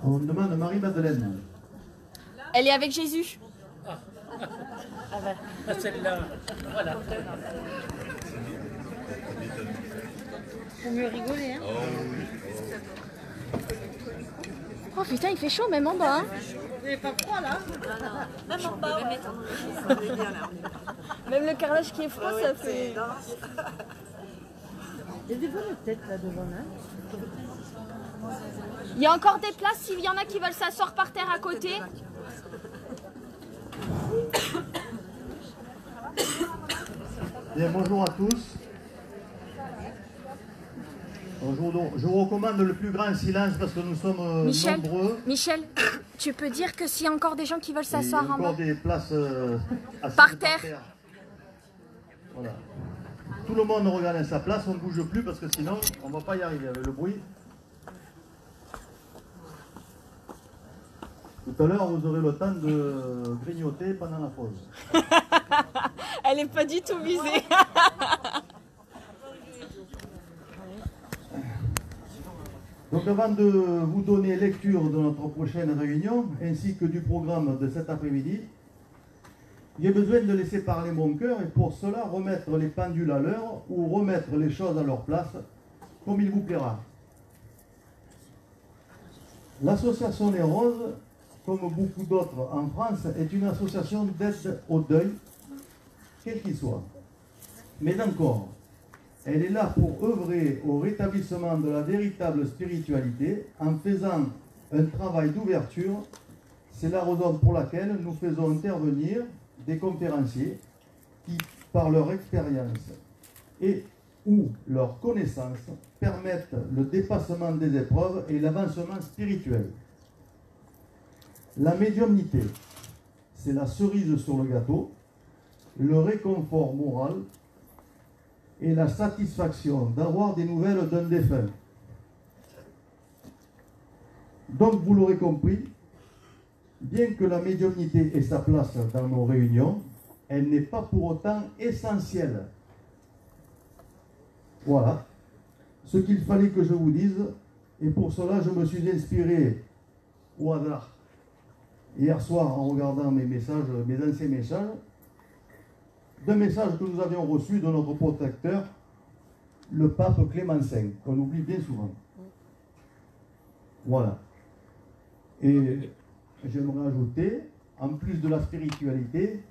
On demande Marie-Madeleine. Elle est avec Jésus. Ah ben, celle-là, voilà. Faut mieux rigoler, hein. Oh putain, il fait chaud même en bas. Hein. Vous n'avez pas froid là? Même en bas, Même le carrelage qui est froid, ça fait... Il y a des bonnes têtes là devant là. Il y a encore des places s'il y en a qui veulent s'asseoir par terre à côté. Bien, bonjour à tous. Je vous recommande le plus grand silence parce que nous sommes nombreux. Michel, tu peux dire que s'il y a encore des gens qui veulent s'asseoir en bas. Il y a encore des places assises par terre. Voilà. Tout le monde regarde à sa place, on ne bouge plus parce que sinon on ne va pas y arriver avec le bruit. Tout à l'heure, vous aurez le temps de grignoter pendant la pause. Elle n'est pas du tout visée. Donc avant de vous donner lecture de notre prochaine réunion, ainsi que du programme de cet après-midi, j'ai besoin de laisser parler mon cœur et pour cela remettre les pendules à l'heure ou remettre les choses à leur place, comme il vous plaira. L'association Les Roses, comme beaucoup d'autres en France, est une association d'aide au deuil, quel qu'il soit. Mais encore, elle est là pour œuvrer au rétablissement de la véritable spiritualité en faisant un travail d'ouverture. C'est la raison pour laquelle nous faisons intervenir des conférenciers qui, par leur expérience et ou leur connaissance, permettent le dépassement des épreuves et l'avancement spirituel. La médiumnité, c'est la cerise sur le gâteau, le réconfort moral et la satisfaction d'avoir des nouvelles d'un défunt. Donc, vous l'aurez compris, bien que la médiumnité ait sa place dans nos réunions, elle n'est pas pour autant essentielle. Voilà ce qu'il fallait que je vous dise, et pour cela, je me suis inspiré au hasard hier soir en regardant mes messages, mes anciens messages, d'un message que nous avions reçu de notre protecteur, le pape Clément V, qu'on oublie bien souvent. Voilà. Et j'aimerais ajouter, en plus de la spiritualité,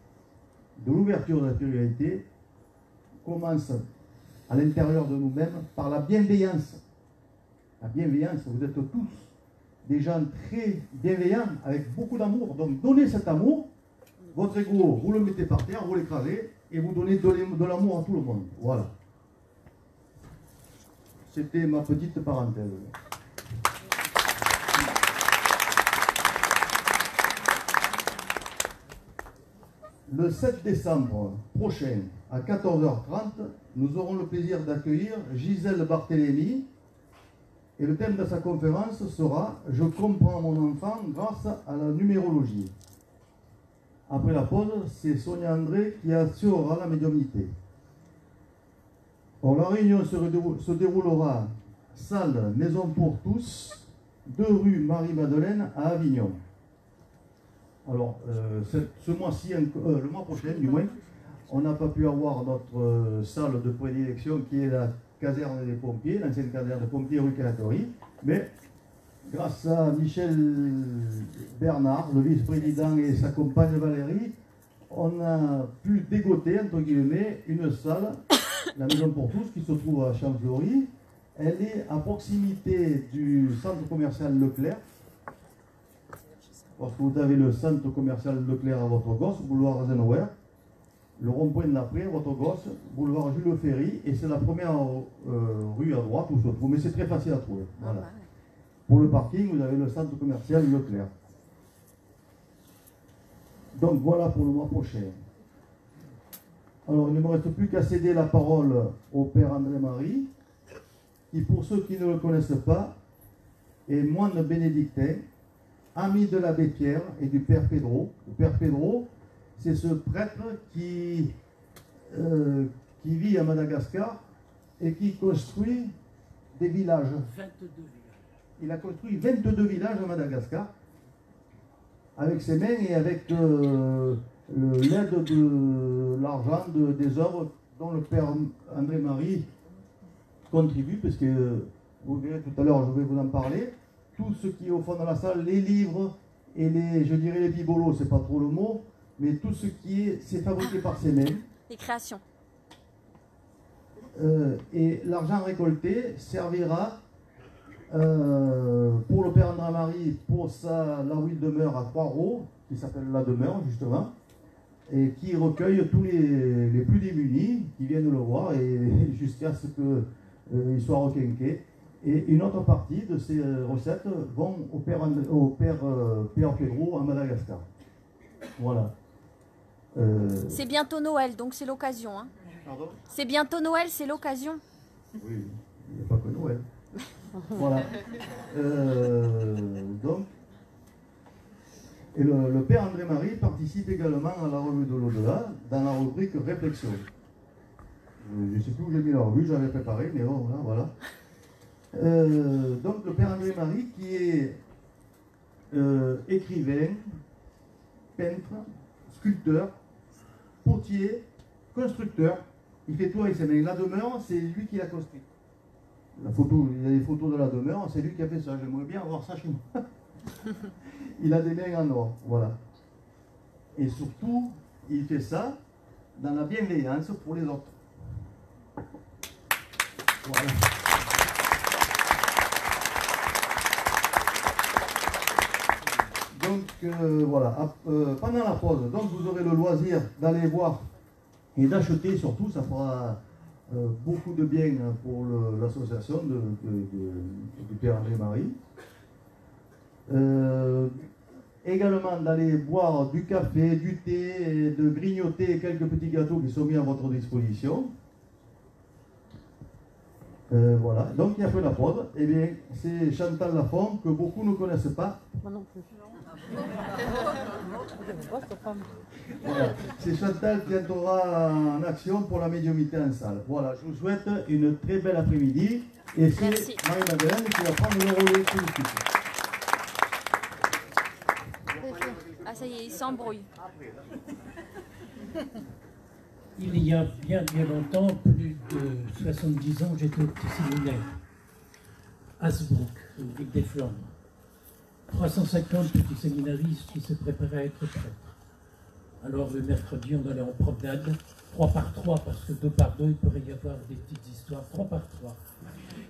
de l'ouverture de la spiritualité, commence à l'intérieur de nous-mêmes par la bienveillance. La bienveillance, vous êtes tous des gens très bienveillants, avec beaucoup d'amour. Donc donnez cet amour, votre ego, vous le mettez par terre, vous l'écrasez, et vous donnez de l'amour à tout le monde. Voilà. C'était ma petite parenthèse. Le 7 décembre prochain, à 14h30, nous aurons le plaisir d'accueillir Gisèle Barthélémy. Et le thème de sa conférence sera « Je comprends mon enfant grâce à la numérologie ». Après la pause, c'est Sonia André qui assurera la médiumnité. Alors, la réunion se déroulera salle Maison pour tous, 2 rue Marie-Madeleine à Avignon. Alors, ce mois-ci, le mois prochain du moins, on n'a pas pu avoir notre salle de prédilection qui est la caserne des pompiers, l'ancienne caserne des pompiers rue Calatori, mais grâce à Michel Bernard, le vice-président et sa compagne Valérie, on a pu dégoter, entre guillemets, une salle, la Maison pour tous, qui se trouve à Champfleury. Elle est à proximité du centre commercial Leclerc. Lorsque vous avez le centre commercial Leclerc à votre gauche, boulevard Eisenhower, le rond-point de l'après, à votre gauche, boulevard Jules Ferry, et c'est la première rue à droite où se trouve. Mais c'est très facile à trouver. Voilà. Pour le parking, vous avez le centre commercial Leclerc. Donc voilà pour le mois prochain. Alors il ne me reste plus qu'à céder la parole au Père André-Marie, qui pour ceux qui ne le connaissent pas, est moine bénédictin, ami de l'abbé Pierre et du Père Pedro. Le Père Pedro, c'est ce prêtre qui qui vit à Madagascar et qui construit des villages. 22 villages. Il a construit 22 villages à Madagascar avec ses mains et avec l'aide de l'argent des œuvres dont le père André-Marie contribue, parce que vous verrez tout à l'heure, je vais vous en parler. Tout ce qui est au fond de la salle, les livres et je dirais les bibelots, c'est pas trop le mot, mais tout ce qui est, c'est fabriqué par ses mains. Les créations. Et l'argent récolté servira pour le père André-Marie, pour là où il demeure à Croix-Ros, qui s'appelle la demeure justement, et qui recueille tous les plus démunis qui viennent le voir et jusqu'à ce qu'il soit requinqué. Et une autre partie de ces recettes vont au père Pierre Pedro à Madagascar. Voilà. C'est bientôt Noël, donc c'est l'occasion. Hein. Pardon ? C'est bientôt Noël, c'est l'occasion. Oui, il n'y a pas que Noël. Voilà. Donc, et le père André-Marie participe également à la revue de l'au-delà dans la rubrique Réflexion. Je ne sais plus où j'ai mis la revue, j'avais préparé, mais bon, voilà. Donc le père André-Marie qui est écrivain, peintre, sculpteur, potier, constructeur. Il fait tout avec ses mains. La demeure, c'est lui qui l'a construite. La photo, il y a des photos de la demeure, c'est lui qui a fait ça. J'aimerais bien avoir ça chez moi. Il a des mains en or, voilà. Et surtout, il fait ça dans la bienveillance pour les autres. Voilà. Donc voilà, pendant la pause, donc vous aurez le loisir d'aller voir et d'acheter surtout, ça fera beaucoup de bien pour l'association du père André-Marie. Également d'aller boire du café, du thé, et de grignoter quelques petits gâteaux qui sont mis à votre disposition. Voilà, donc il y a fait la pause. Eh bien, c'est Chantal Lafont que beaucoup ne connaissent pas. Moi non plus. Voilà. C'est Chantal qui entrera en action pour la médiumnité en salle. Voilà, je vous souhaite une très belle après-midi. Et c'est Marie-Madeleine qui va prendre le relais tout de suite. Ah ça y est, il s'embrouille. Il y a bien longtemps, plus de 70 ans, j'étais au petit séminaire, Hasbrook, ville des Flandres. 350 petits séminaristes qui se préparaient à être prêtres. Alors le mercredi, on allait en promenade, 3 par 3, parce que 2 par 2, il pourrait y avoir des petites histoires, 3 par 3.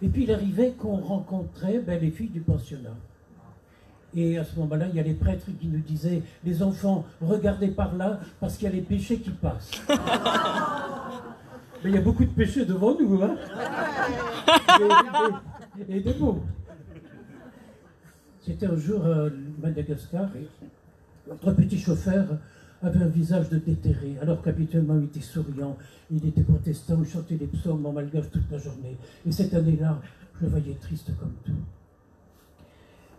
Et puis il arrivait qu'on rencontrait les filles du pensionnat. Et à ce moment-là, il y a les prêtres qui nous disaient « Les enfants, regardez par là, parce qu'il y a les péchés qui passent. » Mais il y a beaucoup de péchés devant nous, hein. Et des beaux. C'était un jour à Madagascar, et notre petit chauffeur avait un visage de déterré, alors qu'habituellement il était souriant, il était protestant, il chantait les psaumes en malgache toute la journée. Et cette année-là, je le voyais triste comme tout.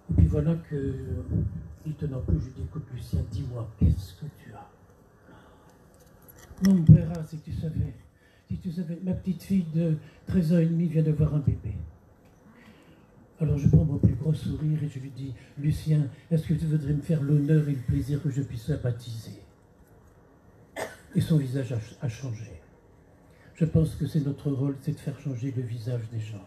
Et puis voilà que, n'y tenant plus, je dis, écoute Lucien, dis-moi, qu'est-ce que tu as? Mon père, si tu savais, ma petite fille de 13 ans et demi vient d'avoir un bébé. Alors je prends mon plus gros sourire et je lui dis, Lucien, est-ce que tu voudrais me faire l'honneur et le plaisir que je puisse la baptiser? Et son visage a changé. Je pense que c'est notre rôle, c'est de faire changer le visage des gens,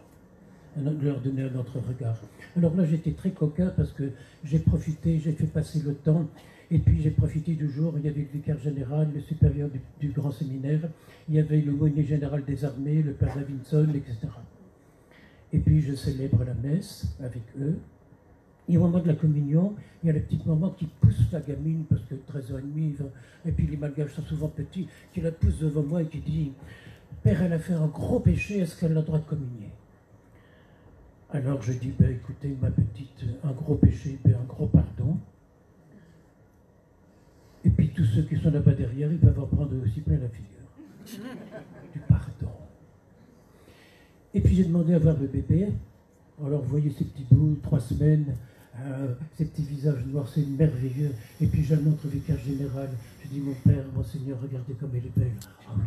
de leur donner un autre regard. Alors là, j'étais très coquin parce que j'ai profité, j'ai fait passer le temps, et puis j'ai profité du jour, il y avait le vicaire général, le supérieur du grand séminaire, il y avait le aumônier général des armées, le père Davidson, etc. Et puis je célèbre la messe avec eux, et au moment de la communion, il y a la petite maman qui pousse la gamine, parce que 13 ans et demi, et puis les malgaches sont souvent petits, qui la pousse devant moi et qui dit « Père, elle a fait un gros péché, est-ce qu'elle a le droit de communier ?» Alors je dis, écoutez, ma petite, un gros péché, un gros pardon. Et puis tous ceux qui sont là-bas derrière, ils peuvent en prendre aussi plein la figure. Du pardon. Et puis j'ai demandé à voir le bébé. Alors vous voyez ces petits bouts, 3 semaines, ces petits visages noirs, c'est merveilleux. Et puis je le montre au vicaire général. Je dis, mon père, mon Seigneur, regardez comme elle est belle. Ah oui.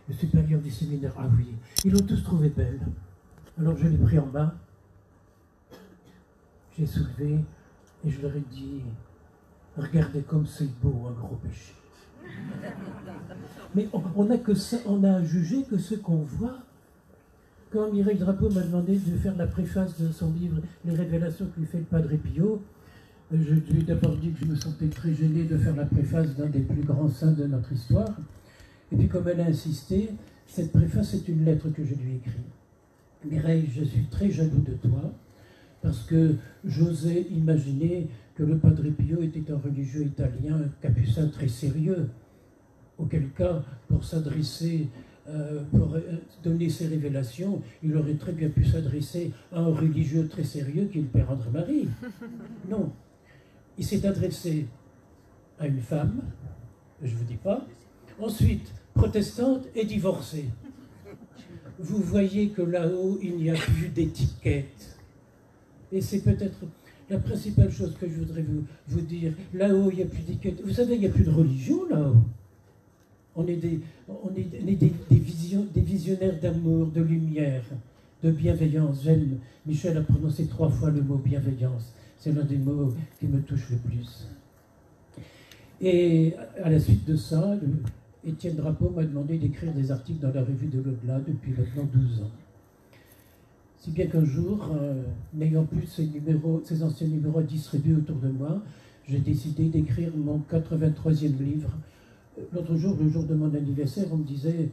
le supérieur du séminaire. Ah oui, ils l'ont tous trouvée belle. Alors je l'ai pris en bas, j'ai soulevé et je leur ai dit, regardez comme c'est beau un gros péché. Mais on a que ça, on a jugé que ce qu'on voit. Quand Mireille Drapeau m'a demandé de faire la préface de son livre Les révélations que lui fait le Padre Pio, je lui ai d'abord dit que je me sentais très gêné de faire la préface d'un des plus grands saints de notre histoire. Et puis comme elle a insisté, cette préface est une lettre que je lui ai écrite. Mireille, je suis très jaloux de toi, parce que j'osais imaginer que le Padre Pio était un religieux italien, un capucin très sérieux, auquel cas, pour s'adresser, pour donner ses révélations, il aurait très bien pu s'adresser à un religieux très sérieux qui est le Père André-Marie. Non, il s'est adressé à une femme, je ne vous dis pas, ensuite protestante et divorcée. Vous voyez que là-haut, il n'y a plus d'étiquette. Et c'est peut-être la principale chose que je voudrais vous dire. Là-haut, il n'y a plus d'étiquette. Vous savez, il n'y a plus de religion là-haut. On est des visionnaires d'amour, de lumière, de bienveillance. J'aime, Michel a prononcé 3 fois le mot bienveillance. C'est l'un des mots qui me touche le plus. Et à la suite de ça, Étienne Drapeau m'a demandé d'écrire des articles dans la revue de l'Au-delà depuis maintenant 12 ans. Si bien qu'un jour, n'ayant plus ces anciens numéros distribués autour de moi, j'ai décidé d'écrire mon 83e livre. L'autre jour, le jour de mon anniversaire, on me disait,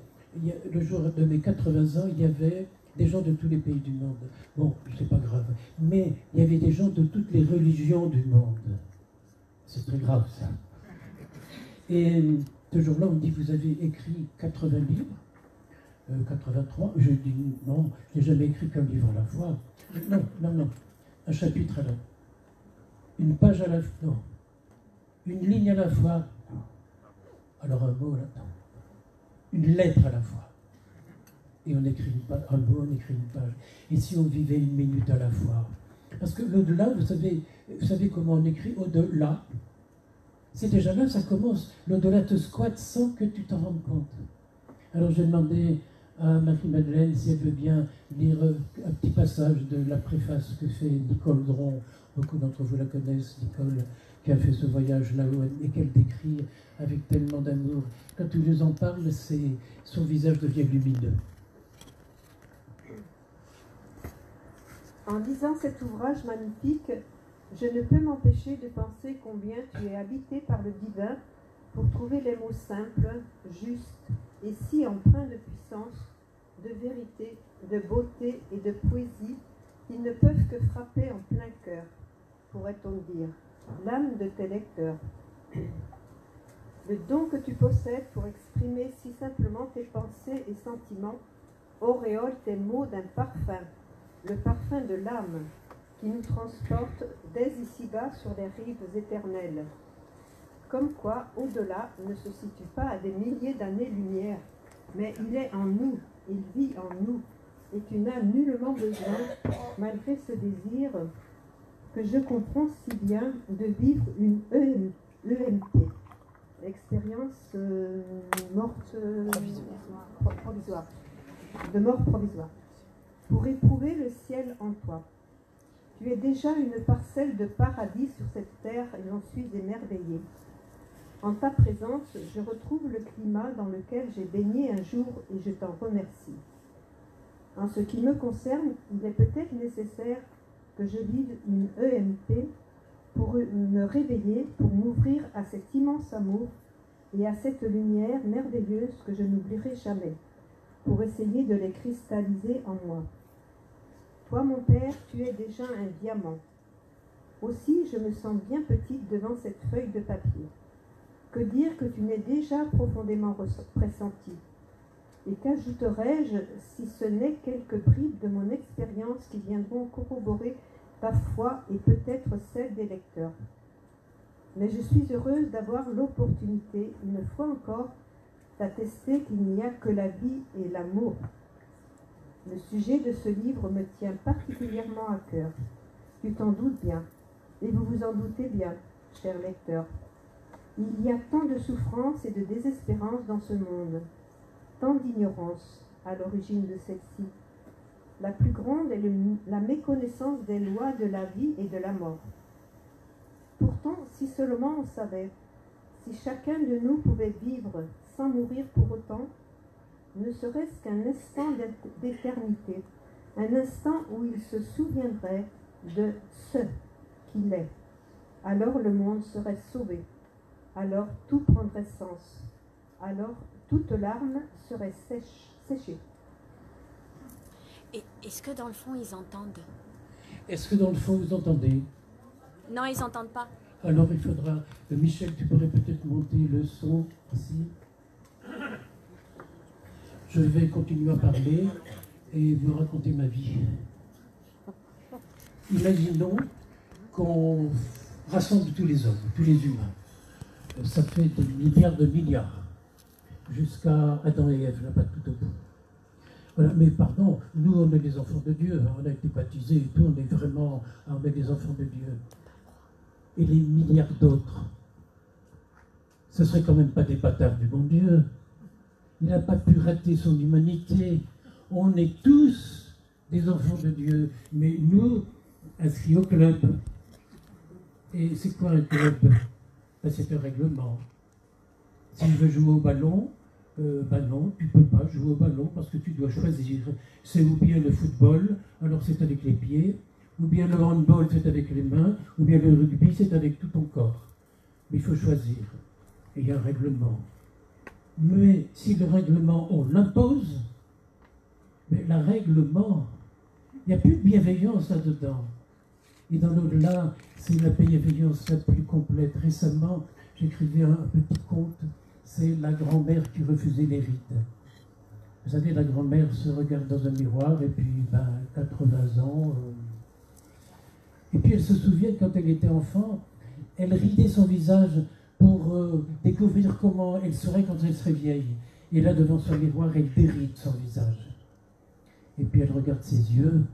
le jour de mes 80 ans, il y avait des gens de tous les pays du monde. Bon, c'est pas grave. Mais il y avait des gens de toutes les religions du monde. C'est très grave, ça. Et ce jour-là, on me dit, vous avez écrit 80 livres 83. Je dis, non, je n'ai jamais écrit qu'un livre à la fois. Non. Un chapitre à la fois. Une page à la fois. Non. Une ligne à la fois. Alors un mot là. Non. Une lettre à la fois. Et on écrit un mot, on écrit une page. Et si on vivait une minute à la fois? Parce que l'au-delà, vous savez comment on écrit au-delà? C'est déjà là, ça commence. L'au-delà te squatte sans que tu t'en rendes compte. Alors j'ai demandé à Marie-Madeleine si elle veut bien lire un petit passage de la préface que fait Nicole Dron. Beaucoup d'entre vous la connaissent, Nicole, qui a fait ce voyage là-haut et qu'elle décrit avec tellement d'amour. Quand tu nous en parles, son visage devient lumineux. En lisant cet ouvrage magnifique, je ne peux m'empêcher de penser combien tu es habité par le divin pour trouver les mots simples, justes et si empreints de puissance, de vérité, de beauté et de poésie qu'ils ne peuvent que frapper en plein cœur, pourrait-on dire, l'âme de tes lecteurs. Le don que tu possèdes pour exprimer si simplement tes pensées et sentiments auréole tes mots d'un parfum, le parfum de l'âme, qui nous transporte dès ici-bas sur les rives éternelles. Comme quoi, au-delà ne se situe pas à des milliers d'années-lumière, mais il est en nous, il vit en nous, et tu n'as nullement besoin, malgré ce désir que je comprends si bien, de vivre une EMP, expérience morte provisoire, de mort provisoire, pour éprouver le ciel en toi. Tu es déjà une parcelle de paradis sur cette terre et j'en suis émerveillée. En ta présence, je retrouve le climat dans lequel j'ai baigné un jour et je t'en remercie. En ce qui me concerne, il est peut-être nécessaire que je vive une EMP pour me réveiller, pour m'ouvrir à cet immense amour et à cette lumière merveilleuse que je n'oublierai jamais, pour essayer de les cristalliser en moi. Toi, mon Père, tu es déjà un diamant. Aussi, je me sens bien petite devant cette feuille de papier. Que dire que tu n'es déjà profondément pressenti? Et qu'ajouterais-je si ce n'est quelques bribes de mon expérience qui viendront corroborer ta foi et peut-être celle des lecteurs? Mais je suis heureuse d'avoir l'opportunité, une fois encore, d'attester qu'il n'y a que la vie et l'amour. Le sujet de ce livre me tient particulièrement à cœur. Tu t'en doutes bien, et vous vous en doutez bien, chers lecteurs. Il y a tant de souffrance et de désespérance dans ce monde, tant d'ignorance à l'origine de celle-ci. La plus grande est la méconnaissance des lois de la vie et de la mort. Pourtant, si seulement on savait, si chacun de nous pouvait vivre sans mourir pour autant, ne serait-ce qu'un instant d'éternité, un instant où il se souviendrait de ce qu'il est, alors le monde serait sauvé, alors tout prendrait sens, alors toute larme serait séchée. Et est-ce que dans le fond, ils entendent? Est-ce que dans le fond, vous entendez? Non, ils n'entendent pas. Alors il faudra... Michel, tu pourrais peut-être monter le son ici. Je vais continuer à parler et vous raconter ma vie. Imaginons qu'on rassemble tous les hommes, tous les humains. Ça fait des milliards de milliards, jusqu'à Adam et Ève, là-bas tout au bout. Voilà, mais pardon, nous on est les enfants de Dieu, on a été baptisés et tout, on est les enfants de Dieu. Et les milliards d'autres, ce serait quand même pas des bâtards du bon Dieu. Il n'a pas pu rater son humanité. On est tous des enfants de Dieu, mais nous, inscrits au club. Et c'est quoi un club? Ben, c'est un règlement. Si je veux jouer au ballon, ben non, tu ne peux pas jouer au ballon parce que tu dois choisir. C'est ou bien le football, alors c'est avec les pieds, ou bien le handball, c'est avec les mains, ou bien le rugby, c'est avec tout ton corps. Mais il faut choisir. Et il y a un règlement. Mais si le règlement, on l'impose, mais le règlement, il n'y a plus de bienveillance là-dedans. Et dans l'au-delà, c'est la bienveillance la plus complète. Récemment, j'écrivais un petit conte, c'est la grand-mère qui refusait les rides. Vous savez, la grand-mère se regarde dans un miroir, et puis, 80 ans... Et puis elle se souvient quand elle était enfant, elle ridait son visage pour découvrir comment elle serait quand elle serait vieille. Et là, devant son miroir, elle déride son visage. Et puis elle regarde ses yeux,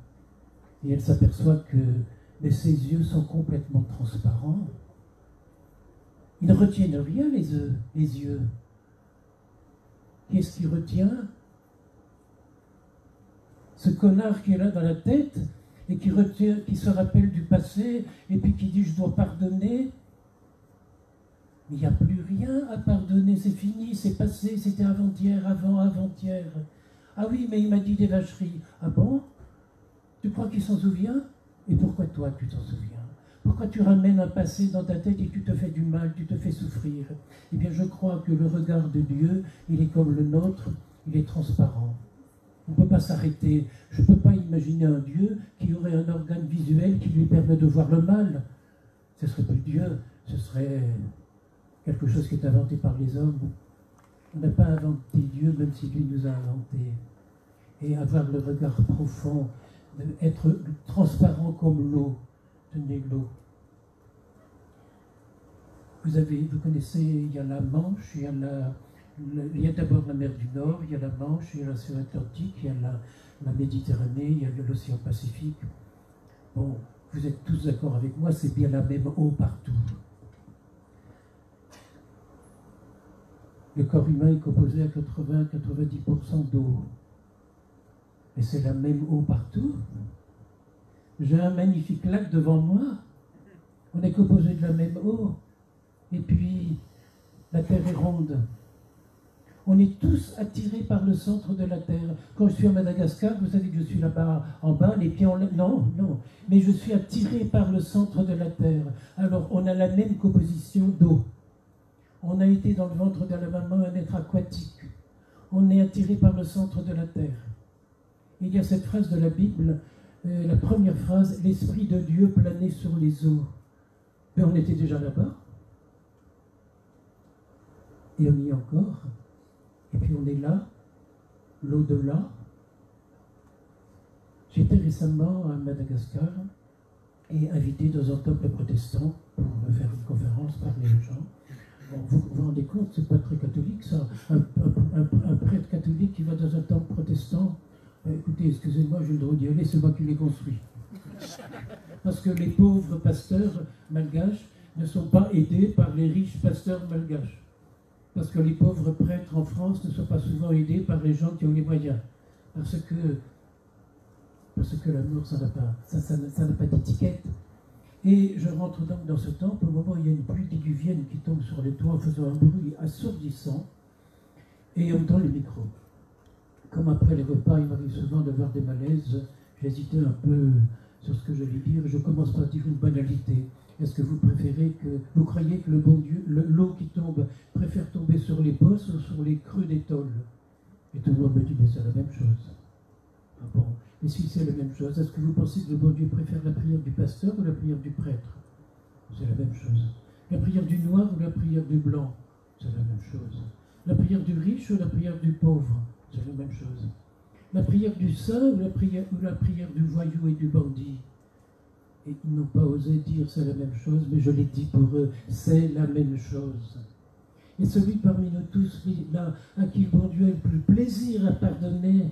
et elle s'aperçoit que ses yeux sont complètement transparents. Ils ne retiennent rien, les yeux. Qu'est-ce qui retient? Ce connard qui est là dans la tête, et qui se rappelle du passé, et puis qui dit « je dois pardonner ». Mais il n'y a plus rien à pardonner, c'est fini, c'est passé, c'était avant-hier, avant-hier. Ah oui, mais il m'a dit des vacheries. Ah bon? Tu crois qu'il s'en souvient? Et pourquoi toi tu t'en souviens? Pourquoi tu ramènes un passé dans ta tête et tu te fais du mal, tu te fais souffrir? Eh bien je crois que le regard de Dieu, il est comme le nôtre, il est transparent. On ne peut pas s'arrêter. Je ne peux pas imaginer un Dieu qui aurait un organe visuel qui lui permet de voir le mal. Ce serait plus Dieu, ce serait quelque chose qui est inventé par les hommes. On n'a pas inventé Dieu, même si lui nous a inventés. Et avoir le regard profond, être transparent comme l'eau. Tenez l'eau. Vous connaissez, il y a la Manche, il y a d'abord la mer du Nord, il y a la Manche, il y a l'océan Atlantique, il y a la Méditerranée, il y a l'océan Pacifique. Bon, vous êtes tous d'accord avec moi, c'est bien la même eau partout. Le corps humain est composé à 80-90% d'eau. Et c'est la même eau partout. J'ai un magnifique lac devant moi. On est composé de la même eau. Et puis, la Terre est ronde. On est tous attirés par le centre de la Terre. Quand je suis à Madagascar, vous savez que je suis là-bas en bas, les pieds en l'air. Non, non. Mais je suis attiré par le centre de la Terre. Alors, on a la même composition d'eau. On a été dans le ventre de la maman un être aquatique. On est attiré par le centre de la Terre. Et il y a cette phrase de la Bible, la première phrase, « L'Esprit de Dieu planait sur les eaux ». Mais on était déjà là-bas. Et on y est encore. Et puis on est là, l'au-delà. J'étais récemment à Madagascar et invité dans un temple protestant pour faire une conférence, parler aux gens. Bon, vous vous rendez compte, c'est pas très catholique ça. Un prêtre catholique qui va dans un temple protestant. Écoutez, excusez-moi, j'ai le droit d'y aller, c'est moi qui l'ai construit. Parce que les pauvres pasteurs malgaches ne sont pas aidés par les riches pasteurs malgaches. parce que les pauvres prêtres en France ne sont pas souvent aidés par les gens qui ont les moyens. Parce que l'amour, ça n'a pas d'étiquette. Et je rentre donc dans ce temple au moment où il y a une pluie diluvienne qui tombe sur les toits en faisant un bruit assourdissant, et on entend le micro. Comme après les repas, il m'arrive souvent d'avoir des malaises, j'hésitais un peu sur ce que j'allais dire, je commence par dire une banalité. Est-ce que vous croyez que le bon Dieu, l'eau qui tombe, préfère tomber sur les bosses ou sur les creux des tôles? Et tout le monde me dit, mais c'est la même chose. Ah bon? Et si c'est la même chose, est-ce que vous pensez que le bon Dieu préfère la prière du pasteur ou la prière du prêtre? C'est la même chose. La prière du noir ou la prière du blanc? C'est la même chose. La prière du riche ou la prière du pauvre? C'est la même chose. La prière du saint ou la prière du voyou et du bandit? Et ils n'ont pas osé dire c'est la même chose, mais je l'ai dit pour eux, c'est la même chose. Et celui parmi nous tous, là, à qui le bon Dieu a le plus plaisir à pardonner,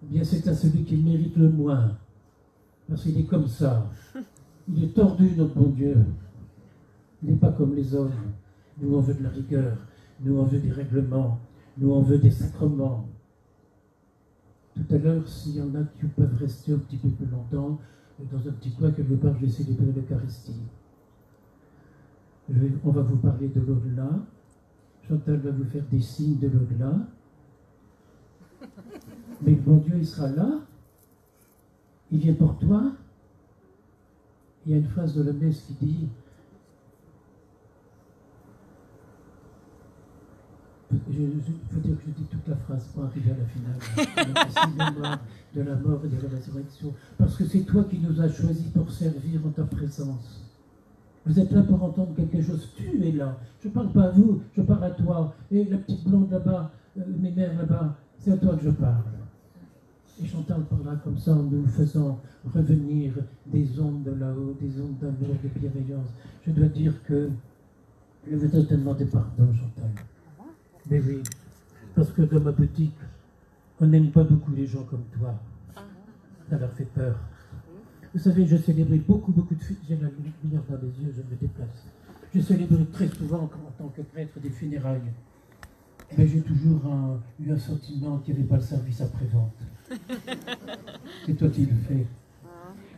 eh bien c'est à celui qui le mérite le moins. Parce qu'il est comme ça. Il est tordu, notre bon Dieu. Il n'est pas comme les hommes. Nous, on veut de la rigueur. Nous, on veut des règlements. Nous, on veut des sacrements. Tout à l'heure, s'il y en a qui peuvent rester un petit peu plus longtemps, dans un petit coin quelque part, je vais célébrer l'Eucharistie. On va vous parler de l'au-delà. Chantal va vous faire des signes de l'au-delà. Mais le bon Dieu, il sera là. Il vient pour toi. Il y a une phrase de la messe qui dit il faut dire que je dis toute la phrase pour arriver à la finale. De la mort et de la résurrection. Parce que c'est toi qui nous as choisis pour servir en ta présence. Vous êtes là pour entendre quelque chose. Tu es là. Je ne parle pas à vous, je parle à toi. Et la petite blonde là-bas, mes mères là-bas, c'est à toi que je parle. Et Chantal parlera comme ça en nous faisant revenir des ondes de là-haut, des ondes d'amour, de bienveillance. Je dois dire que je voudrais te demander pardon, Chantal. Mais oui, parce que dans ma boutique, on n'aime pas beaucoup les gens comme toi. Ça leur fait peur. Vous savez, je célébrais beaucoup de filles. J'ai la lumière dans les yeux, je me déplace. Je célébrais très souvent, en tant que prêtre, des funérailles. Mais j'ai toujours eu un sentiment qu'il n'y avait pas le service après-vente. C'est toi qui le fais.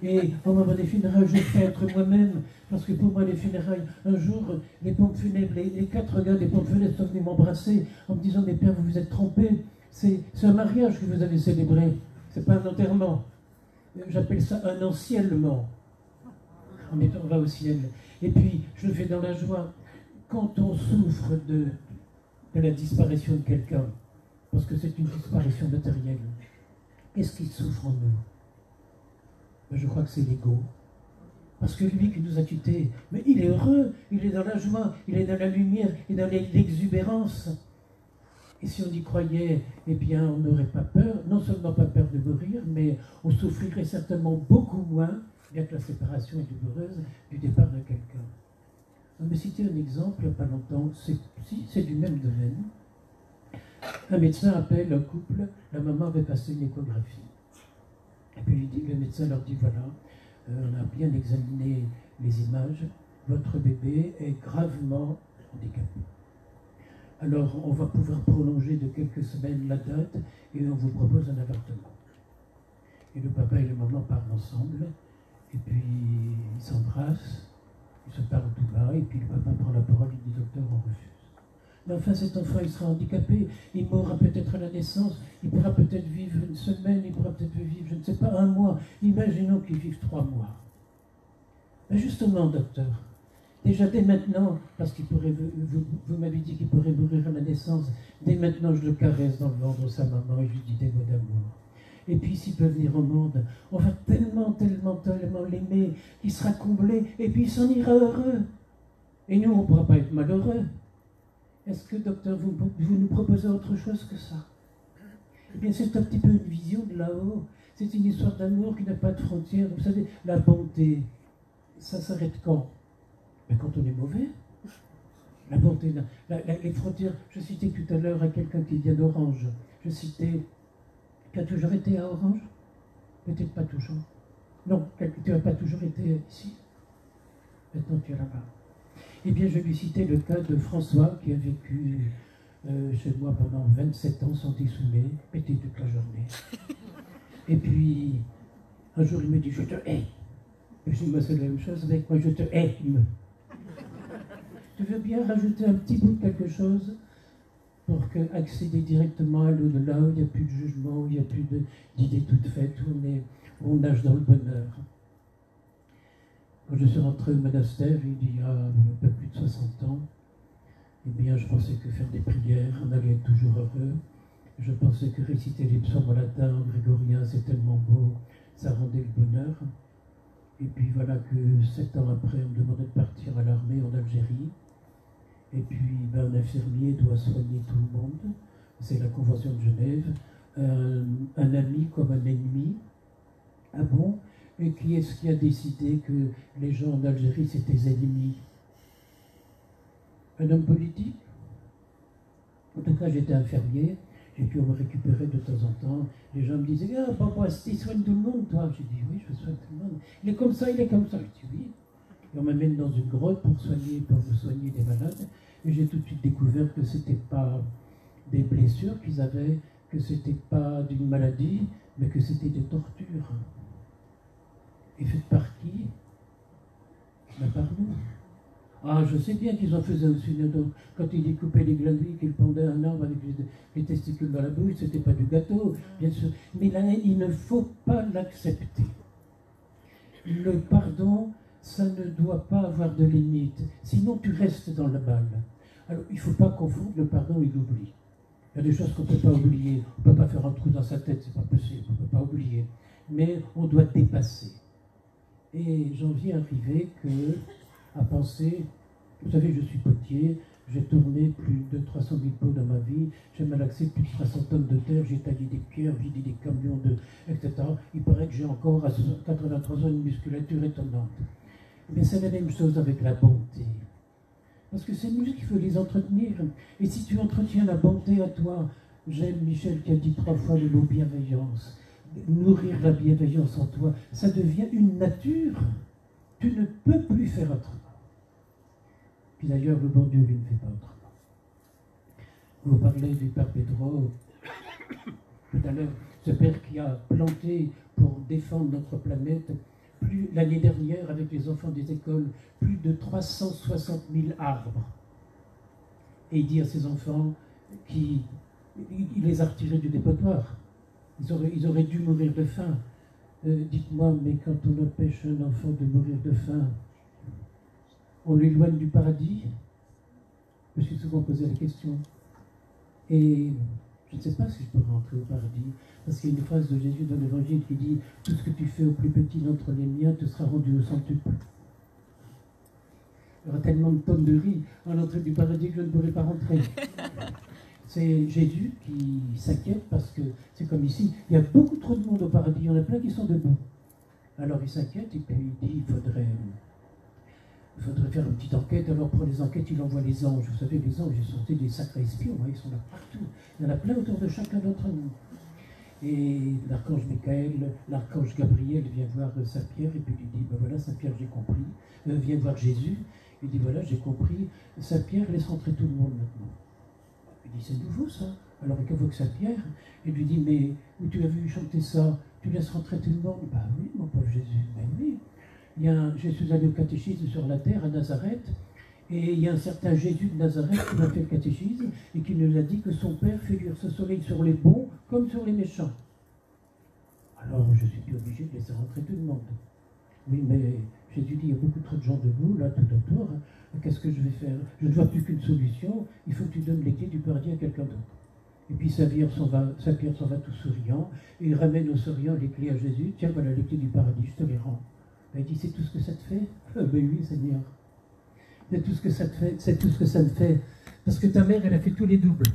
Et au moment des funérailles, je fais être moi-même, parce que pour moi, les funérailles, un jour, les pompes funèbres, les 4 gars des pompes funèbres sont venus m'embrasser en me disant, mais père, vous vous êtes trompés, c'est un mariage que vous avez célébré, c'est pas un enterrement. J'appelle ça un anciennement. On va au ciel. Et puis, je le fais dans la joie. Quand on souffre de la disparition de quelqu'un, parce que c'est une disparition matérielle, qu'est-ce qui souffre en nous? Ben, je crois que c'est l'ego. Parce que lui qui nous a quittés, mais il est heureux, il est dans la joie, il est dans la lumière, il est dans l'exubérance. Et si on y croyait, eh bien, on n'aurait pas peur, non seulement pas peur de mourir, mais on souffrirait certainement beaucoup moins, bien que la séparation est douloureuse, du départ de quelqu'un. On me citait un exemple il n'y a pas longtemps, c'est du même domaine. Un médecin appelle un couple, la maman avait passé une échographie. Et puis le médecin leur dit, voilà, on a bien examiné les images, votre bébé est gravement handicapé. Alors on va pouvoir prolonger de quelques semaines la date et on vous propose un avortement. Et le papa et la maman parlent ensemble, et puis ils s'embrassent, ils se parlent tout bas, et puis le papa prend la parole, il dit, docteur, on refuse. Mais enfin, cet enfant, il sera handicapé, il mourra peut-être à la naissance, il pourra peut-être vivre une semaine, il pourra peut-être vivre, je ne sais pas, 1 mois. Imaginons qu'il vive 3 mois. Mais justement, docteur, déjà dès maintenant, parce qu'il pourrait, vous m'avez dit qu'il pourrait mourir à la naissance, dès maintenant je le caresse dans le ventre de sa maman et je lui dis des mots d'amour. Et puis s'il peut venir au monde, on va tellement, tellement, tellement l'aimer qu'il sera comblé et puis il s'en ira heureux. Et nous, on ne pourra pas être malheureux. Est-ce que, docteur, vous nous proposez autre chose que ça? Eh bien, c'est un petit peu une vision de là-haut. C'est une histoire d'amour qui n'a pas de frontières. Vous savez, la bonté, ça s'arrête quand? Mais quand on est mauvais. La bonté, les frontières, je citais tout à l'heure à quelqu'un qui vient d'Orange. Je citais, tu as toujours été à Orange? Peut-être pas toujours. Non, tu n'as pas toujours été ici. Maintenant, tu es là-bas. Eh bien, je lui citais le cas de François qui a vécu chez moi pendant 27 ans sans dissouler, pété toute la journée. Et puis, un jour, il me dit « Je te hais ». Et je dis « Moi, c'est la même chose avec moi, je te hais ». Tu veux bien rajouter un petit bout de quelque chose pour accéder directement à l'au-delà, où il n'y a plus de jugement, où il n'y a plus d'idées toutes faites, où on nage dans le bonheur. Quand je suis rentré au monastère, il y a un peu plus de 60 ans, eh bien, je pensais que faire des prières, on allait être toujours heureux. Je pensais que réciter les psaumes en latin, en grégorien, c'est tellement beau, ça rendait le bonheur. Et puis voilà que 7 ans après, on me demandait de partir à l'armée en Algérie. Et puis, un infirmier doit soigner tout le monde. C'est la Convention de Genève. Un ami comme un ennemi. Ah bon? Et qui est-ce qui a décidé que les gens en Algérie, c'était des ennemis? Un homme politique? En tout cas, j'étais infirmier. J'ai pu me récupérer de temps en temps. Les gens me disaient « Ah, papa, tu soignes tout le monde, toi ?» J'ai dit « Oui, je soigne tout le monde. Il est comme ça, il est comme ça. » Je dis « Oui. » Et on m'amène dans une grotte pour soigner des malades. Et j'ai tout de suite découvert que ce n'était pas des blessures qu'ils avaient, que ce n'était pas d'une maladie, mais que c'était des tortures. Et faites par qui? Ben par nous. Ah, je sais bien qu'ils en faisaient aussi. Quand ils découpaient les glandules, qu'ils pendaient un arbre avec les testicules dans la bouche, c'était pas du gâteau, bien sûr. Mais la haine, il ne faut pas l'accepter. Le pardon, ça ne doit pas avoir de limite. Sinon, tu restes dans la balle. Alors, il ne faut pas confondre le pardon et l'oubli. Il y a des choses qu'on ne peut pas oublier. On ne peut pas faire un trou dans sa tête, c'est pas possible. On ne peut pas oublier. Mais on doit dépasser. Et j'en viens arriver à penser, vous savez, je suis potier, j'ai tourné plus de 300 000 pots dans ma vie, j'ai malaxé plus de 300 tonnes de terre, j'ai taillé des pierres, vidé des camions, etc. Il paraît que j'ai encore à 83 ans une musculature étonnante. Mais c'est la même chose avec la bonté. Parce que c'est nous qu'il faut les entretenir. Et si tu entretiens la bonté à toi, j'aime Michel qui a dit 3 fois le mot bienveillance. Nourrir la bienveillance en toi, ça devient une nature. Tu ne peux plus faire autrement. Puis d'ailleurs, le bon Dieu, lui, ne fait pas autrement. Vous parlez du Père Pedro, tout à l'heure, ce Père qui a planté pour défendre notre planète, l'année dernière, avec les enfants des écoles, plus de 360 000 arbres. Et il dit à ses enfants qu'il les a retirés du dépotoir. Ils auraient dû mourir de faim. Dites-moi, mais quand on empêche un enfant de mourir de faim, on l'éloigne du paradis? Je me suis souvent posé la question. Et je ne sais pas si je peux rentrer au paradis, parce qu'il y a une phrase de Jésus dans l'Évangile qui dit « Tout ce que tu fais au plus petit d'entre les miens te sera rendu au centuple. » Il y aura tellement de tonnes de riz à l'entrée du paradis que je ne pourrai pas rentrer. C'est Jésus qui s'inquiète parce que c'est comme ici, il y a beaucoup trop de monde au paradis, il y en a plein qui sont debout. Alors il s'inquiète et puis il dit il faudrait faire une petite enquête. Alors pour les enquêtes, il envoie les anges. Vous savez, les anges, ils sont des sacrés espions, hein, ils sont là partout. Il y en a plein autour de chacun d'entre nous. Et l'archange Michael, l'archange Gabriel vient voir Saint-Pierre et puis lui dit ben voilà, Saint-Pierre, j'ai compris. Vient voir Jésus, il dit voilà, j'ai compris. Saint-Pierre, laisse rentrer tout le monde maintenant. Il dit c'est nouveau ça. Alors il convoque Saint-Pierre et lui dit mais où tu as vu chanter ça? Tu laisses rentrer tout le monde? Ben oui, mon pauvre Jésus, ben oui. Je suis allé au catéchisme sur la terre à Nazareth, et il y a un certain Jésus de Nazareth qui m'a fait le catéchisme et qui nous a dit que son Père fait luire ce soleil sur les bons comme sur les méchants. Alors je suis obligé de laisser rentrer tout le monde. Oui, mais Jésus dit il y a beaucoup trop de gens debout, là, tout autour. Qu'est-ce que je vais faire? Je ne vois plus qu'une solution, il faut que tu donnes les clés du paradis à quelqu'un d'autre. Et puis Saint-Pierre s'en va tout souriant, et il ramène au souriant les clés à Jésus. Tiens, voilà les clés du paradis, je te les rends. Il dit, c'est tout ce que ça te fait? Ben oui, Seigneur. C'est tout ce que ça te fait, c'est tout ce que ça me fait. Parce que ta mère, elle a fait tous les doubles.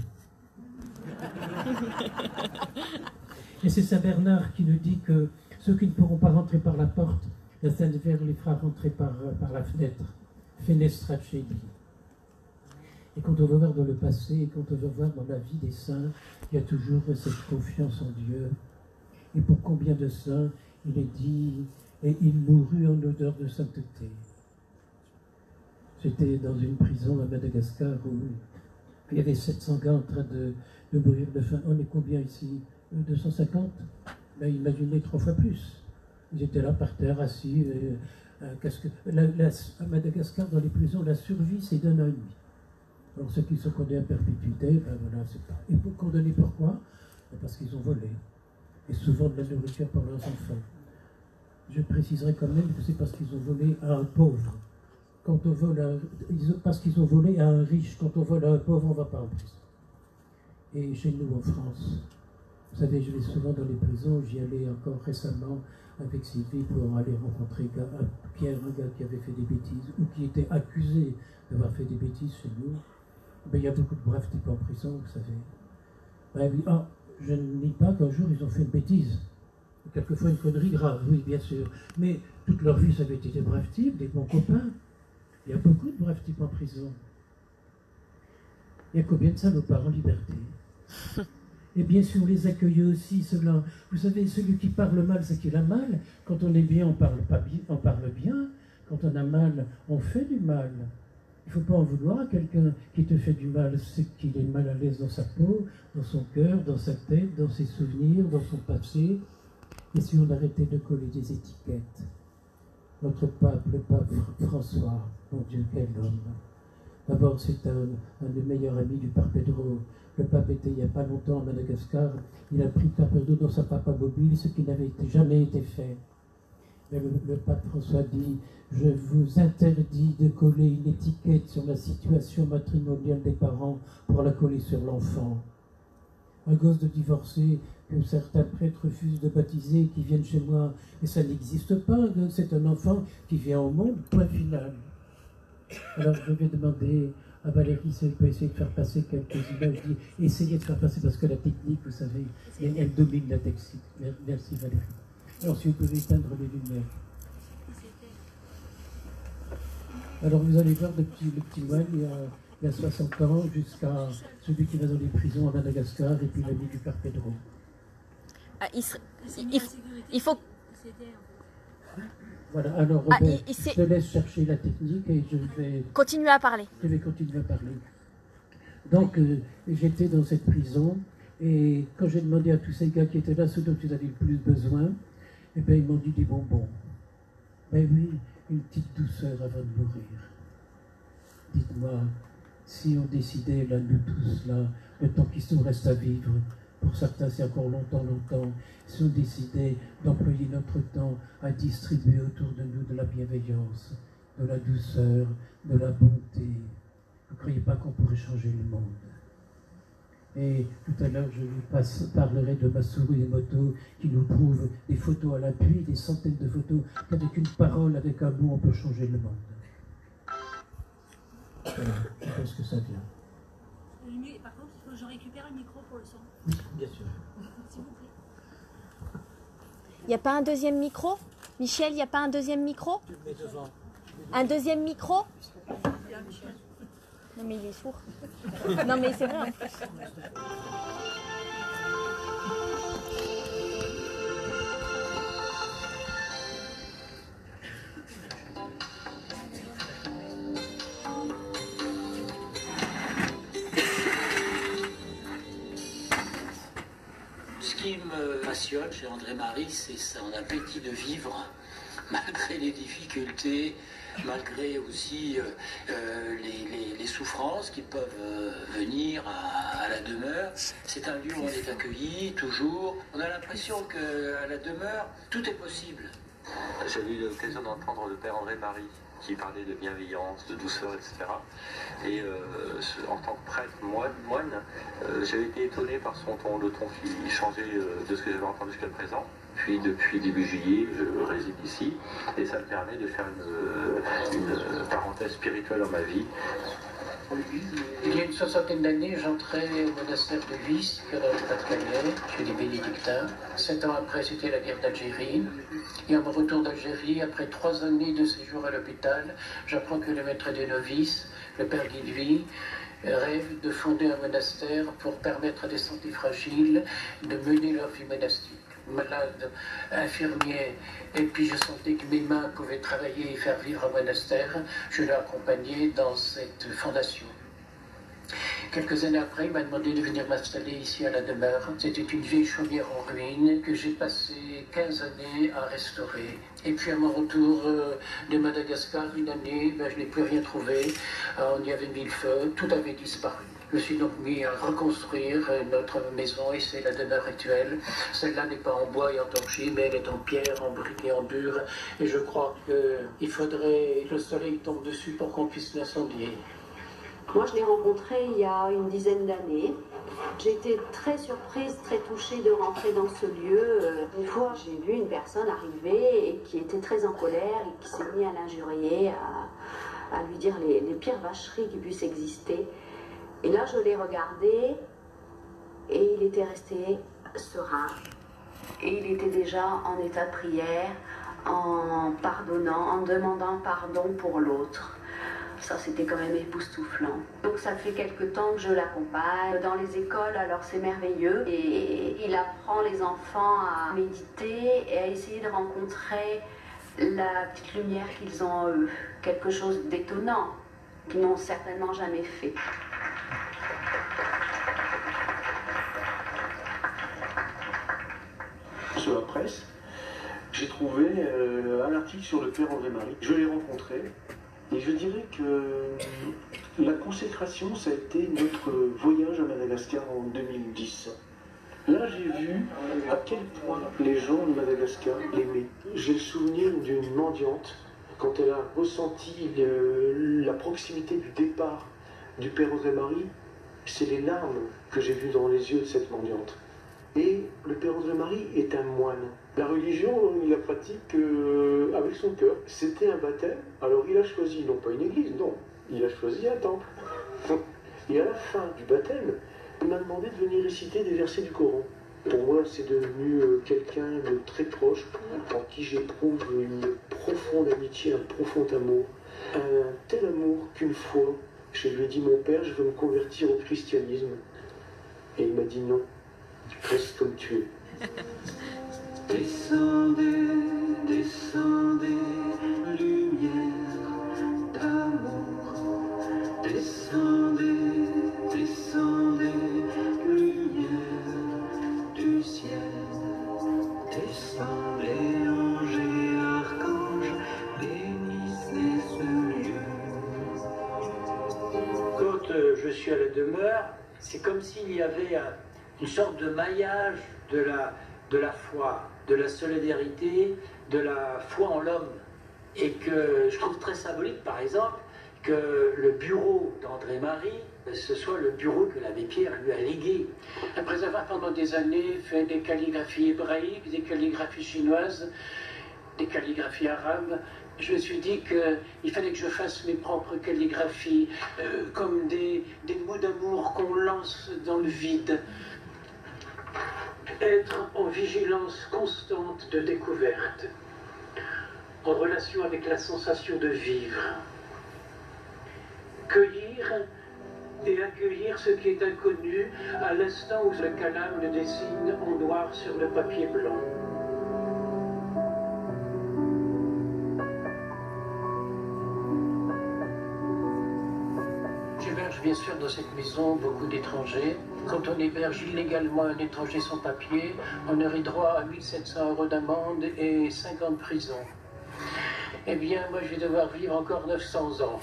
Et c'est Saint Bernard qui nous dit que ceux qui ne pourront pas rentrer par la porte, la Sainte Vierge les fera rentrer par la fenêtre. Fenestra celi. Et quand on va voir dans le passé, et quand on va voir dans la vie des saints, il y a toujours cette confiance en Dieu. Et pour combien de saints, il est dit... Et il mourut en odeur de sainteté. J'étais dans une prison à Madagascar où il y avait 700 gars en train de mourir de faim. On est combien ici? 250? Ben, imaginez 3 fois plus. Ils étaient là par terre, assis. À Madagascar, dans les prisons, la survie, c'est d'1 an et demi. Alors ceux qui sont condamnés à perpétuité, ben voilà, c'est pas. Et pour condamner pourquoi? Ben parce qu'ils ont volé. Et souvent de la nourriture pour leurs enfants. Je préciserai quand même que c'est parce qu'ils ont volé à un pauvre. Quand on vole parce qu'ils ont volé à un riche. Quand on vole à un pauvre, on ne va pas en prison. Et chez nous, en France, vous savez, je vais souvent dans les prisons. J'y allais encore récemment avec Sylvie pour aller rencontrer Pierre, un gars qui avait fait des bêtises ou qui était accusé d'avoir fait des bêtises chez nous. Ben, il y a beaucoup de braves types en prison, vous savez. Ben, oui, je ne nie pas qu'un jour ils ont fait une bêtise. Quelquefois une connerie grave, oui, bien sûr. Mais toute leur vie, ça avait été des braves types, des bons copains. Il y a beaucoup de braves types en prison. Il y a combien de salopards en liberté? Et bien sûr, on les accueille aussi, ceux-là. Vous savez, celui qui parle mal, c'est qu'il a mal. Quand on est bien, on parle pas bien, on parle bien. Quand on a mal, on fait du mal. Il ne faut pas en vouloir à quelqu'un qui te fait du mal, c'est qu'il est mal à l'aise dans sa peau, dans son cœur, dans sa tête, dans ses souvenirs, dans son passé. Et si on arrêtait de coller des étiquettes? Notre pape, le pape François, mon Dieu, quel homme! D'abord, c'est un des meilleurs amis du pape Pedro. Le pape était il n'y a pas longtemps à Madagascar. Il a pris pape Pedro dans sa papamobile, ce qui n'avait jamais été fait. Mais le pape François dit: je vous interdis de coller une étiquette sur la situation matrimoniale des parents pour la coller sur l'enfant. Un gosse de divorcé que certains prêtres refusent de baptiser, qui viennent chez moi, et ça n'existe pas, c'est un enfant qui vient au monde, point final. Alors je vais demander à Valérie si elle peut essayer de faire passer quelques images. Essayez de faire passer, parce que la technique, vous savez, elle domine la technique. Merci Valérie. Alors si vous pouvez éteindre les lumières. Alors vous allez voir le petit moine, il y a 60 ans, jusqu'à celui qui va dans les prisons à Madagascar, et puis l'ami du père Pedro. Ah, il faut... Voilà, alors Robert, je te laisse chercher la technique et je vais... Continuer à parler. Je vais continuer à parler. Donc, j'étais dans cette prison, et quand j'ai demandé à tous ces gars qui étaient là, ceux dont ils avaient le plus besoin, eh bien, ils m'ont dit des bonbons. Ben oui, une petite douceur avant de mourir. Dites-moi, si on décidait, là, nous tous, là, le temps qu'il nous reste à vivre, pour certains c'est encore longtemps, si on décidait d'employer notre temps à distribuer autour de nous de la bienveillance, de la douceur, de la bonté, vous ne croyez pas qu'on pourrait changer le monde? Et tout à l'heure, je vous parlerai de Masaru Emoto qui nous prouve des photos à l'appui, des centaines de photos, qu'avec une parole, avec un mot, on peut changer le monde. Voilà, je pense que ça vient. Par contre, il faut que je récupère un micro pour le son. Oui, bien sûr. S'il vous plaît. Il n'y a pas un deuxième micro? Michel, il n'y a pas un deuxième micro? Tu le mets devant. Un deuxième micro? Non mais il est sourd. Non mais c'est vrai en plus. Ce qui me passionne chez André Marie, c'est son appétit de vivre, malgré les difficultés, malgré aussi les souffrances qui peuvent venir à la demeure. C'est un lieu où on est accueilli, toujours. On a l'impression qu'à la demeure, tout est possible. J'avais eu l'occasion d'entendre le père André Marie qui parlait de bienveillance, de douceur, etc. Et en tant que prêtre moine, j'avais été étonné par le ton qui changeait de ce que j'avais entendu jusqu'à présent. Puis depuis début juillet, je réside ici et ça me permet de faire une parenthèse spirituelle dans ma vie. Il y a une 60aine d'années, j'entrais au monastère de Vis, qui est dans le Pas-de-Calais, chez les bénédictins. 7 ans après, c'était la guerre d'Algérie. Et à mon retour d'Algérie, après 3 années de séjour à l'hôpital, j'apprends que le maître des novices, le père Guilvy, rêve de fonder un monastère pour permettre à des santé fragiles de mener leur vie monastique. malade, infirmier, et puis je sentais que mes mains pouvaient travailler et faire vivre un monastère. Je l'ai accompagné dans cette fondation. Quelques années après, il m'a demandé de venir m'installer ici à la demeure. C'était une vieille chaumière en ruine que j'ai passé 15 années à restaurer. Et puis à mon retour de Madagascar, une année, je n'ai plus rien trouvé. On y avait mis le feu, tout avait disparu. Je me suis donc mis à reconstruire notre maison et c'est la demeure actuelle. Celle-là n'est pas en bois et en torchis, mais elle est en pierre, en briques et en dur. Et je crois qu'il faudrait que le soleil tombe dessus pour qu'on puisse l'incendier. Moi, je l'ai rencontré il y a une dizaine d'années. J'ai été très surprise, très touchée de rentrer dans ce lieu. Une fois, j'ai vu une personne arriver et qui était très en colère et qui s'est mis à l'injurier, à lui dire les pires vacheries qui puissent exister. Et là, je l'ai regardé et il était resté serein. Et il était déjà en état de prière, en pardonnant, en demandant pardon pour l'autre. Ça, c'était quand même époustouflant. Donc ça fait quelque temps que je l'accompagne dans les écoles, alors c'est merveilleux. Et il apprend les enfants à méditer et à essayer de rencontrer la petite lumière qu'ils ont en eux. Quelque chose d'étonnant, qu'ils n'ont certainement jamais fait. Sur la presse, j'ai trouvé un article sur le père André-Marie. Je l'ai rencontré. Et je dirais que la consécration, ça a été notre voyage à Madagascar en 2010. Là, j'ai vu à quel point les gens de Madagascar l'aimaient. J'ai le souvenir d'une mendiante, quand elle a ressenti la proximité du départ du père André-Marie, c'est les larmes que j'ai vues dans les yeux de cette mendiante. Et le père André-Marie est un moine. La religion, il la pratique avec son cœur. C'était un baptême. Alors il a choisi, non pas une église, non. Il a choisi un temple. Et à la fin du baptême, il m'a demandé de venir réciter des versets du Coran. Pour moi, c'est devenu quelqu'un de très proche, en qui j'éprouve une profonde amitié, un profond amour. Un tel amour qu'une fois, je lui ai dit, mon père, je veux me convertir au christianisme. Et il m'a dit non. Reste comme tu es. Descendez, descendez, lumière d'amour. Descendez, descendez, lumière du ciel. Descendez, anges et archanges, bénissez ce lieu. Quand je suis à la demeure, c'est comme s'il y avait une sorte de maillage de la foi, de la solidarité, de la foi en l'homme. Et que je trouve très symbolique, par exemple, que le bureau d'André-Marie, ce soit le bureau que l'abbé Pierre lui a légué. Après avoir pendant des années fait des calligraphies hébraïques, des calligraphies chinoises, des calligraphies arabes, je me suis dit qu'il fallait que je fasse mes propres calligraphies, comme des mots d'amour qu'on lance dans le vide. Être en vigilance constante de découverte, en relation avec la sensation de vivre. Cueillir et accueillir ce qui est inconnu à l'instant où le calame le dessine en noir sur le papier blanc. J'héberge bien sûr dans cette maison beaucoup d'étrangers. Quand on héberge illégalement un étranger sans papier, on aurait droit à 1 700 € d'amende et 5 ans de prison. Eh bien, moi, je vais devoir vivre encore 900 ans.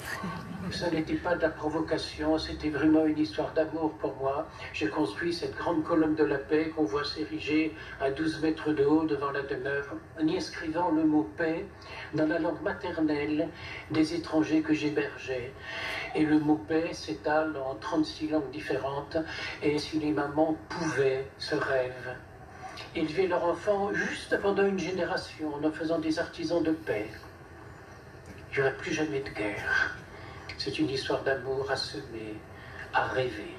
Ça n'était pas de la provocation, c'était vraiment une histoire d'amour pour moi. J'ai construit cette grande colonne de la paix qu'on voit s'ériger à 12 mètres de haut devant la demeure, en y inscrivant le mot paix dans la langue maternelle des étrangers que j'hébergeais. Et le mot paix s'étale en 36 langues différentes, et si les mamans pouvaient ce rêve, élever leur enfant juste pendant une génération en faisant des artisans de paix. Il n'y aurait plus jamais de guerre. C'est une histoire d'amour à semer, à rêver.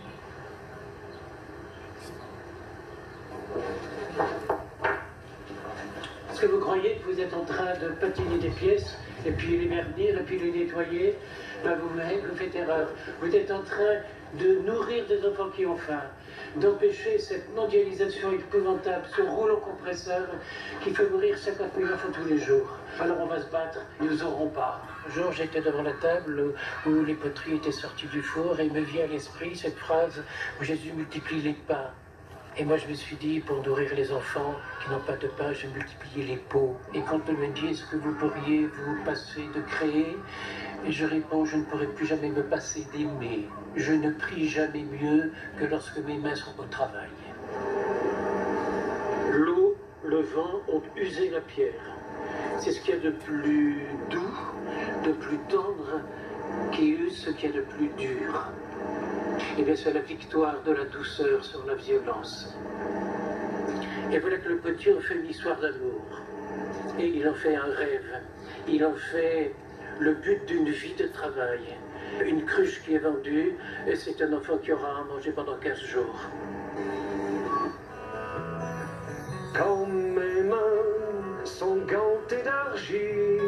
Est-ce que vous croyez que vous êtes en train de patiner des pièces, et puis les verdir, et puis les nettoyer? Ben vous verrez que vous faites erreur. Vous êtes en train de nourrir des enfants qui ont faim. d'empêcher cette mondialisation épouvantable, ce rouleau compresseur qui fait mourir 50 000 enfants tous les jours. Alors on va se battre, nous n'aurons pas. Un jour, j'étais devant la table où les poteries étaient sorties du four et il me vient à l'esprit cette phrase où Jésus multiplie les pains. Et moi, je me suis dit, pour nourrir les enfants qui n'ont pas de pain, je vais multiplier les pots. Et quand on me dit, est-ce que vous pourriez vous passer de créer? Et je réponds, je ne pourrai plus jamais me passer d'aimer. Je ne prie jamais mieux que lorsque mes mains sont au travail. L'eau, le vent ont usé la pierre. C'est ce qu'il y a de plus doux, de plus tendre, qui use ce qu'il y a de plus dur. Eh bien, c'est la victoire de la douceur sur la violence. Et voilà que le petit en fait une histoire d'amour. Et il en fait un rêve. Il en fait le but d'une vie de travail. Une cruche qui est vendue, et c'est un enfant qui aura à manger pendant 15 jours. Quand mes mains sont gantées d'argile,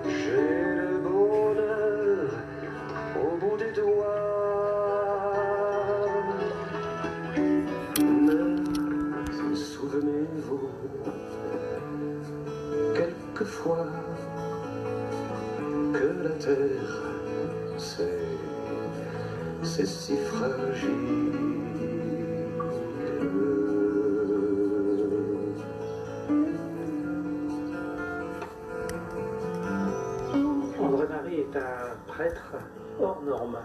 j'ai le bonheur au bout des doigts. Mais souvenez-vous, quelquefois, que la terre, c'est si fragile. André-Marie est un prêtre hors norme.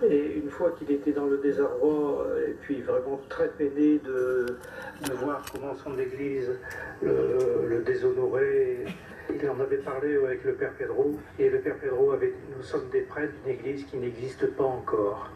Et une fois qu'il était dans le désarroi, et puis vraiment très peiné de voir comment son église le déshonorait, il en avait parlé avec le père Pedro, et le père Pedro avait dit, nous sommes des prêtres d'une église qui n'existe pas encore.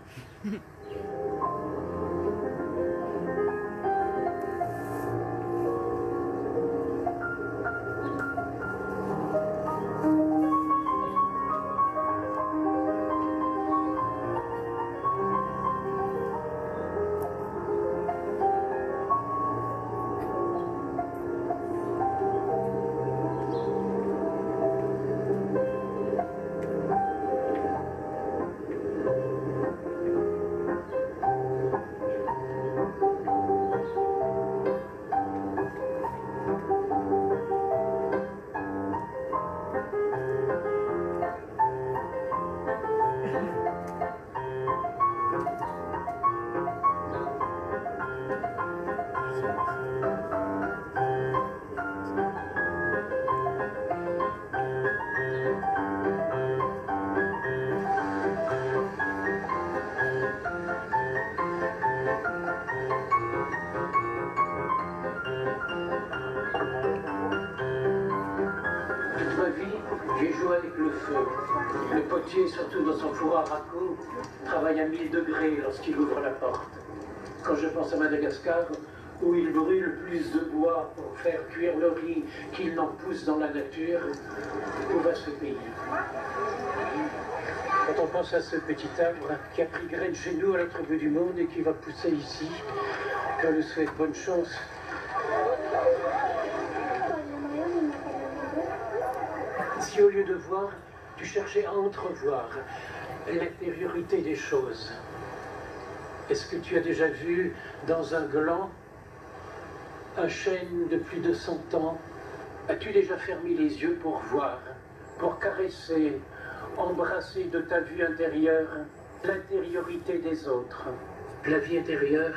J'ai joué avec le feu. Le potier, surtout dans son four à raccord, travaille à 1000 degrés lorsqu'il ouvre la porte. Quand je pense à Madagascar, où il brûle plus de bois pour faire cuire le riz qu'il n'en pousse dans la nature, où va ce pays? Quand on pense à ce petit arbre qui a pris graine chez nous à l'autre bout du monde et qui va pousser ici, on lui souhaite bonne chance. Si au lieu de voir, tu cherchais à entrevoir l'intériorité des choses, est-ce que tu as déjà vu dans un gland un chêne de plus de 100 ans? As-tu déjà fermé les yeux pour voir, pour caresser, embrasser de ta vue intérieure l'intériorité des autres? La vie intérieure,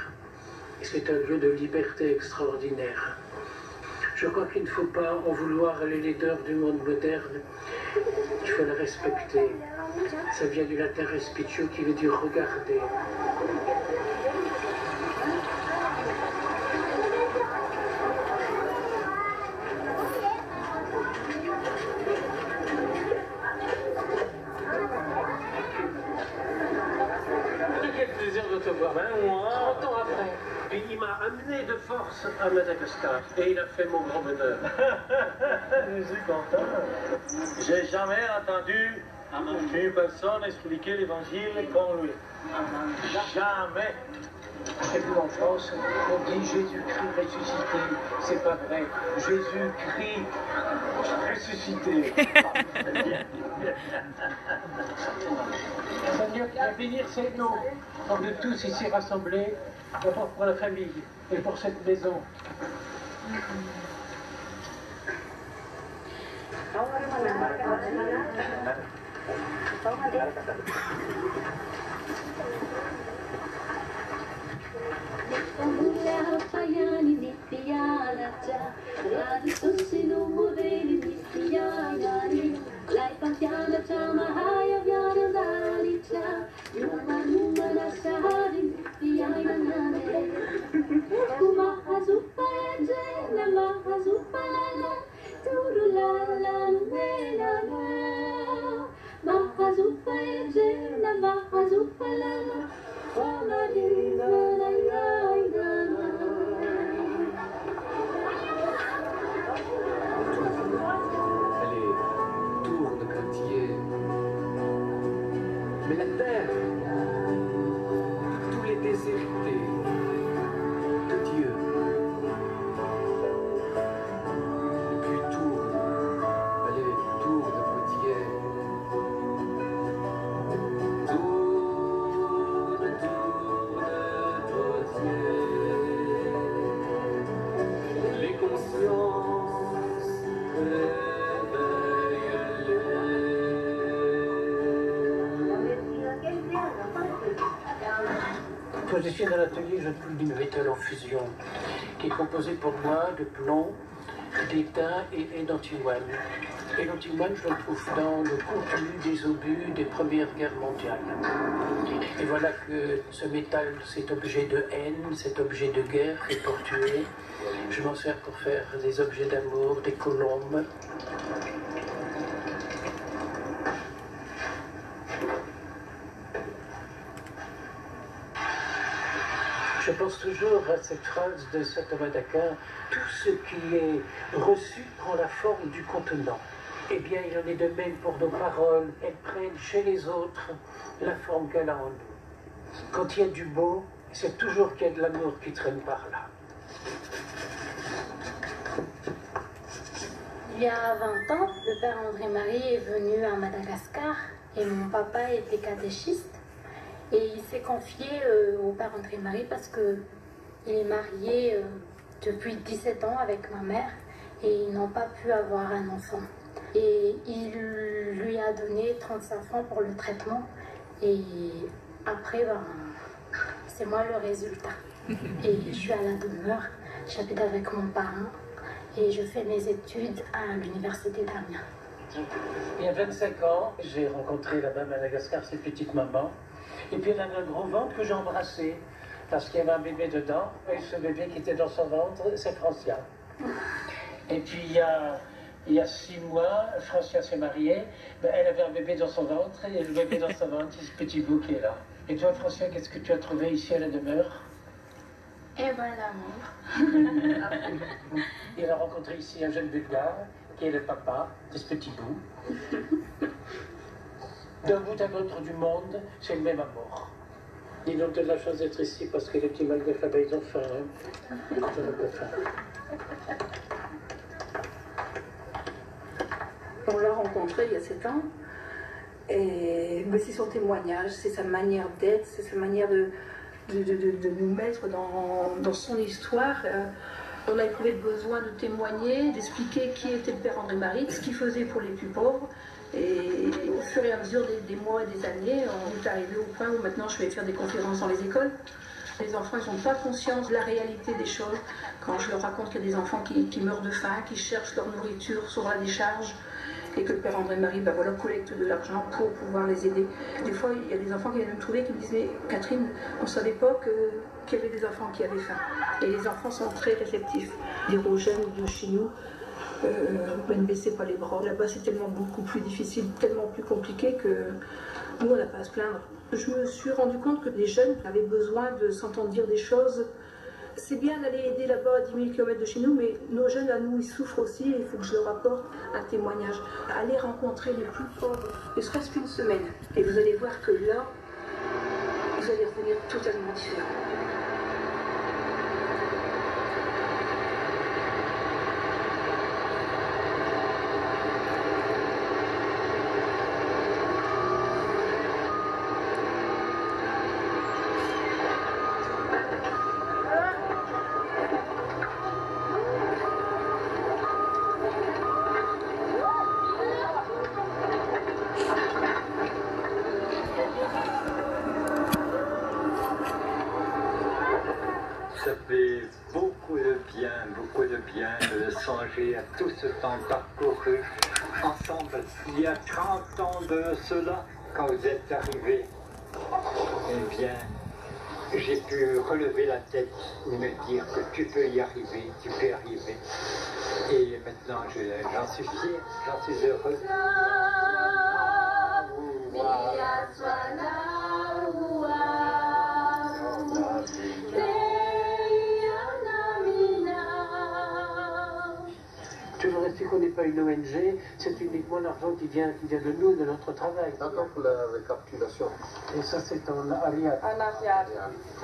c'est un lieu de liberté extraordinaire. Je crois qu'il ne faut pas en vouloir à les laideurs du monde moderne. Il faut la respecter. Ça vient du latin respictio qui veut dire regarder. Quel plaisir de te voir. 30 ans après. Et il m'a amené de force à Madagascar et il a fait mon grand bonheur. Je suis content. J'ai jamais entendu une personne expliquer l'évangile comme lui. Jamais. chez nous en France, on dit Jésus-Christ ressuscité. C'est pas vrai. Jésus-Christ ressuscité. Seigneur, qui va bénir ces dons, pour nous tous ici rassemblés, d'abord pour la famille et pour cette maison. Mais la terre, tous les déshérités de Dieu, et puis tourne, allez, tourne, Poitiers. Tourne, Poitiers. Les consciences, Quand je suis dans l'atelier, je trouve une métal en fusion qui est composée pour moi de plomb, d'étain et d'antimoine. Et l'antimoine, je le trouve dans le contenu des obus des Premières Guerres mondiales. Et voilà que ce métal, cet objet de haine, cet objet de guerre est pour tuer. Je m'en sers pour faire des objets d'amour, des colombes. Je pense toujours à cette phrase de saint Thomas d'Aquin, tout ce qui est reçu prend la forme du contenant. Eh bien, il en est de même pour nos paroles. Elles prennent chez les autres la forme qu'elle a en nous. Quand il y a du beau, c'est toujours qu'il y a de l'amour qui traîne par là. Il y a 20 ans, le père André-Marie est venu à Madagascar et mon papa était catéchiste. Et il s'est confié au père André-Marie parce qu'il est marié depuis 17 ans avec ma mère et ils n'ont pas pu avoir un enfant. Et il lui a donné 35 francs pour le traitement et après, c'est moi le résultat. Et je suis à la demeure, j'habite avec mon parrain et je fais mes études à l'université d'Amiens. Il y a 25 ans, j'ai rencontré là-bas à Madagascar cette petite maman. Et puis elle avait un gros ventre que j'ai embrassé, parce qu'il y avait un bébé dedans, et ce bébé qui était dans son ventre, c'est Francia. Et puis il y a 6 mois, Francia s'est mariée, elle avait un bébé dans son ventre, et le bébé dans son ventre, c'est ce petit bout qui est là. Et toi, Francia, qu'est-ce que tu as trouvé ici à la demeure? Eh ben l'amour. Il a rencontré ici un jeune Bulgare, qui est le papa de ce petit bout. D'un bout à l'autre du monde, c'est le même amour. Ils ont de la chance d'être ici parce que les petits malgré ils ont faim. Hein. Ils ont un peu faim. On l'a rencontré il y a 7 ans. Mais c'est son témoignage, c'est sa manière d'être, c'est sa manière de nous mettre dans son histoire. On a éprouvé le besoin de témoigner, d'expliquer qui était le père André-Marie, ce qu'il faisait pour les plus pauvres. Et au fur et à mesure des mois et des années, on est arrivé au point où maintenant je vais faire des conférences dans les écoles. Les enfants, ils n'ont pas conscience de la réalité des choses. Quand je leur raconte qu'il y a des enfants qui meurent de faim, qui cherchent leur nourriture sur la décharge, et que le père André-Marie collecte de l'argent pour pouvoir les aider. Des fois, il y a des enfants qui viennent me trouver qui me disent « Mais Catherine, on ne savait pas qu'il y avait des enfants qui avaient faim. » Et les enfants sont très réceptifs. Dire aux jeunes de chez nous, ne baissez pas les bras. Là-bas, c'est tellement beaucoup plus difficile, tellement plus compliqué que nous, on n'a pas à se plaindre. Je me suis rendu compte que les jeunes avaient besoin de s'entendre dire des choses. C'est bien d'aller aider là-bas à 10 000 km de chez nous, mais nos jeunes à nous, ils souffrent aussi et il faut que je leur apporte un témoignage. Allez rencontrer les plus pauvres, ne serait-ce qu'une semaine. Et vous allez voir que là, vous allez revenir totalement différent. Ça fait beaucoup de bien de songer à tout ce temps parcouru ensemble. Il y a 30 ans de cela, quand vous êtes arrivés, eh bien, j'ai pu relever la tête et me dire que tu peux y arriver, tu peux y arriver. Et maintenant, j'en suis fier, j'en suis heureux. Toujours rester qu'on n'est pas une ONG, c'est uniquement l'argent qui vient de nous, de notre travail. D'accord pour la récapitulation. Et ça, c'est en arrière. En arrière.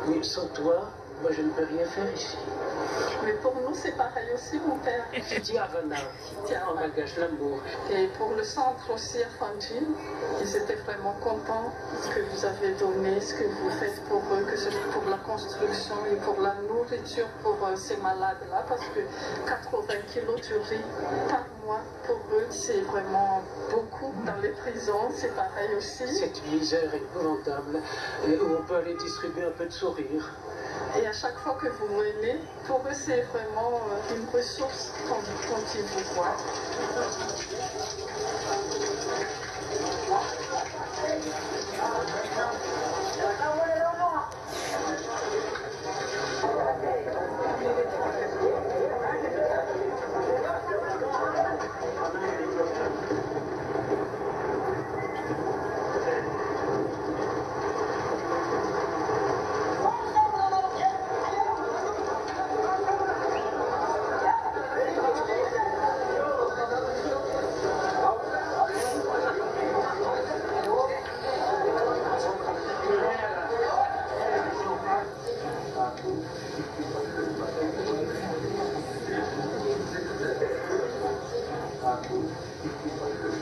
Mais sans toi, moi, je ne peux rien faire ici. Mais pour nous, c'est pareil aussi, mon père. Diavana, en langage l'amour. Et pour le centre aussi à Fantine, ils étaient vraiment contents de ce que vous avez donné, ce que vous faites pour eux, que ce soit pour la construction et pour la nourriture pour ces malades-là, parce que 80 kilos de riz par mois, pour eux, c'est vraiment beaucoup. Dans les prisons, c'est pareil aussi. Cette misère épouvantable, où on peut aller distribuer un peu de sourire. Et à chaque fois que vous venez, pour eux, c'est vraiment une ressource quand ils vous voient.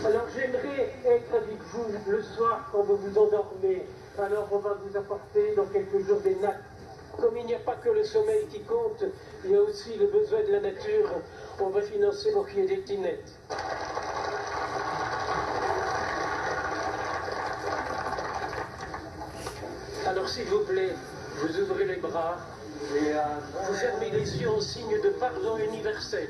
Alors j'aimerais être avec vous le soir quand vous vous endormez. Alors on va vous apporter dans quelques jours des nattes. Comme il n'y a pas que le sommeil qui compte, il y a aussi le besoin de la nature. On va financer pour qu'il y ait des petinettes. Alors s'il vous plaît, vous ouvrez les bras et vous fermez les yeux en signe de pardon universel.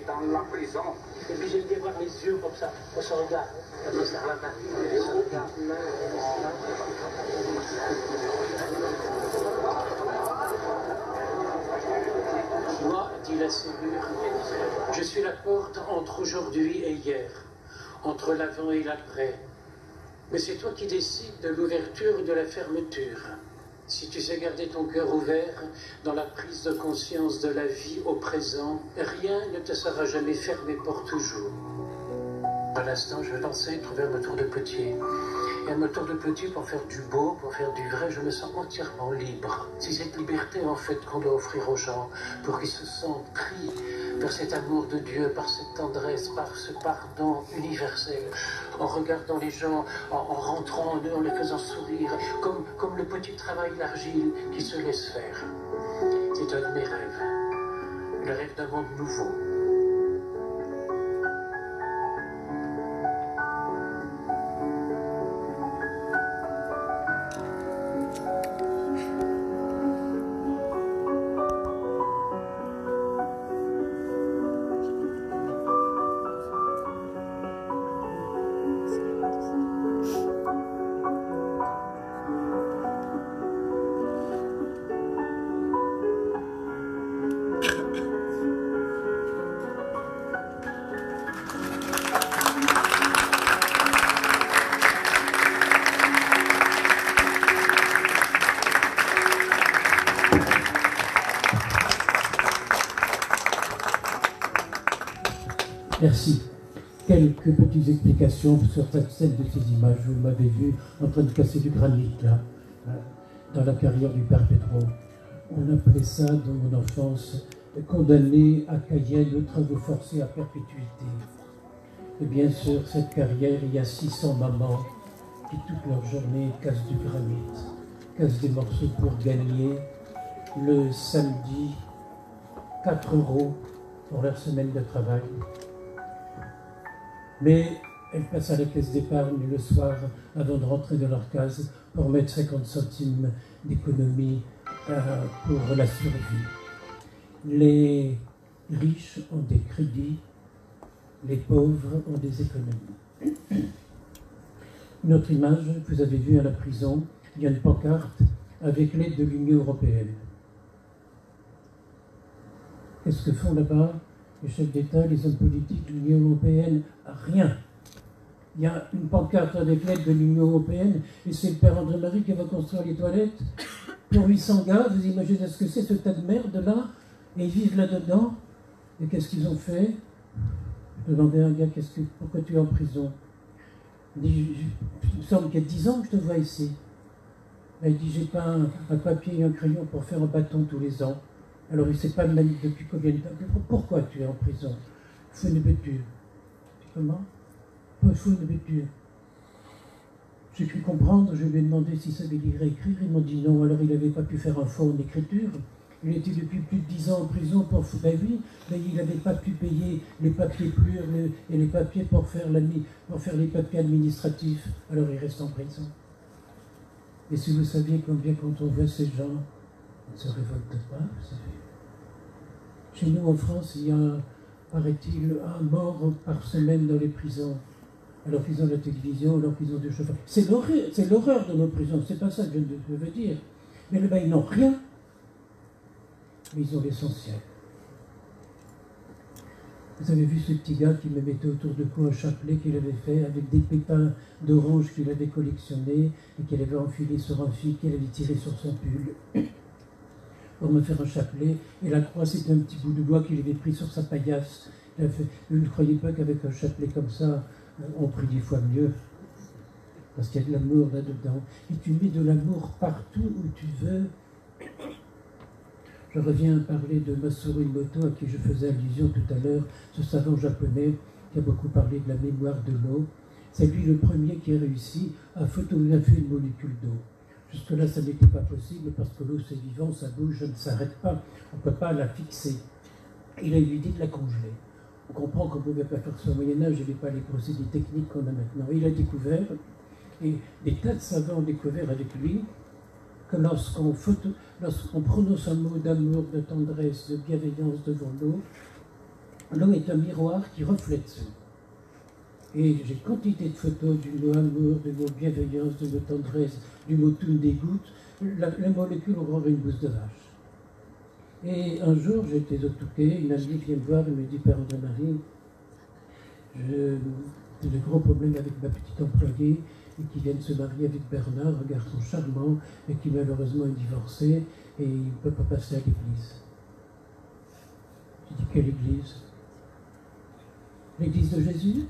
Dans la prison. Et puis j'ai été voir les yeux comme ça, on se regarde, on se serre la main, on se regarde. Moi, dit la serrure, je suis la porte entre aujourd'hui et hier, entre l'avant et l'après. Mais c'est toi qui décides de l'ouverture et de la fermeture. Si tu sais garder ton cœur ouvert dans la prise de conscience de la vie au présent, rien ne te sera jamais fermé pour toujours. À l'instant, je pensais trouver un moteur de potier. Et un moteur de potier pour faire du beau, pour faire du vrai, je me sens entièrement libre. C'est cette liberté, en fait, qu'on doit offrir aux gens, pour qu'ils se sentent pris par cet amour de Dieu, par cette tendresse, par ce pardon universel, en regardant les gens, en rentrant en eux, en les faisant sourire, comme le petit travail l'argile qui se laisse faire. C'est un de mes rêves, le rêve d'un monde nouveau. Merci. Quelques petites explications sur cette scène de ces images. Vous m'avez vu en train de casser du granit, là, dans la carrière du père Pedro. On appelait ça, dans mon enfance, condamné à Cayenne aux travaux forcés à perpétuité. Et bien sûr, cette carrière, il y a 600 mamans qui, toute leur journée, cassent du granit, cassent des morceaux pour gagner le samedi 4 € pour leur semaine de travail. Mais elles passent à la caisse d'épargne le soir avant de rentrer dans leur case pour mettre 50 centimes d'économie pour la survie. Les riches ont des crédits, les pauvres ont des économies. Une autre image, vous avez vu à la prison, il y a une pancarte avec l'aide de l'Union européenne. Qu'est-ce que font là-bas les chefs d'État, les hommes politiques de l'Union européenne? Rien. Il y a une pancarte avec l'aide de l'Union européenne et c'est le père André Marie qui va construire les toilettes pour 800 gars. Vous imaginez ce que c'est, ce tas de merde là? Et ils vivent là-dedans. Et qu'est-ce qu'ils ont fait? Je demandais à un gars, pourquoi tu es en prison? Il dit, il me semble qu'il y a 10 ans que je te vois ici. Là, il dit, j'ai pas un papier et un crayon pour faire un bâton tous les ans. Alors il ne sait pas même depuis combien de temps. Pourquoi tu es en prison? Fou une bêture. Comment? Fou une bêture. J'ai pu comprendre, je lui ai demandé s'il savait lire et écrire, il m'a dit non, alors il n'avait pas pu faire un fond en écriture. Il était depuis plus de 10 ans en prison pour... Ben oui, mais il n'avait pas pu payer les papiers plures et les papiers pour faire les papiers administratifs. Alors il reste en prison. Et si vous saviez combien quand on voit ces gens, on ne se révolte pas, vous savez. Chez nous en France, il y a, paraît-il, un mort par semaine dans les prisons. Alors qu'ils ont la télévision, alors qu'ils ont du chauffage. C'est l'horreur de nos prisons, c'est pas ça que je veux dire. Mais là-bas, ils n'ont rien. Mais ils ont l'essentiel. Vous avez vu ce petit gars qui me mettait autour de cou un chapelet qu'il avait fait avec des pépins d'orange qu'il avait collectionnés et qu'il avait enfilé sur un fil qu'il avait tiré sur son pull pour me faire un chapelet. Et la croix, c'était un petit bout de bois qu'il avait pris sur sa paillasse. Vous ne croyez pas qu'avec un chapelet comme ça, on prie 10 fois mieux? Parce qu'il y a de l'amour là-dedans. Et tu mets de l'amour partout où tu veux. Je reviens à parler de Masaru Emoto, à qui je faisais allusion tout à l'heure, ce savant japonais qui a beaucoup parlé de la mémoire de l'eau. C'est lui le premier qui a réussi à photographier une molécule d'eau. Jusque-là, ça n'était pas possible parce que l'eau, c'est vivant, ça bouge, ça ne s'arrête pas. On ne peut pas la fixer. Il a eu l'idée de la congeler. On comprend qu'on ne pouvait pas faire ça au Moyen-Âge, il n'y avait pas les procédés techniques qu'on a maintenant. Il a découvert, et des tas de savants ont découvert avec lui, que lorsqu'on prononce un mot d'amour, de tendresse, de bienveillance devant l'eau, l'eau est un miroir qui reflète ça. Et j'ai quantité de photos du mot amour, du mot bienveillance, du mot tendresse, du mot toune des gouttes. La molécule aura une bouse de vache. Et un jour, j'étais au Touquet, une amie vient me voir et me dit, Père André Marie, j'ai de gros problèmes avec ma petite employée et qui vient de se marier avec Bernard, un garçon charmant, et qui malheureusement est divorcé et il ne peut pas passer à l'église. J'ai dit, quelle église? L'église de Jésus?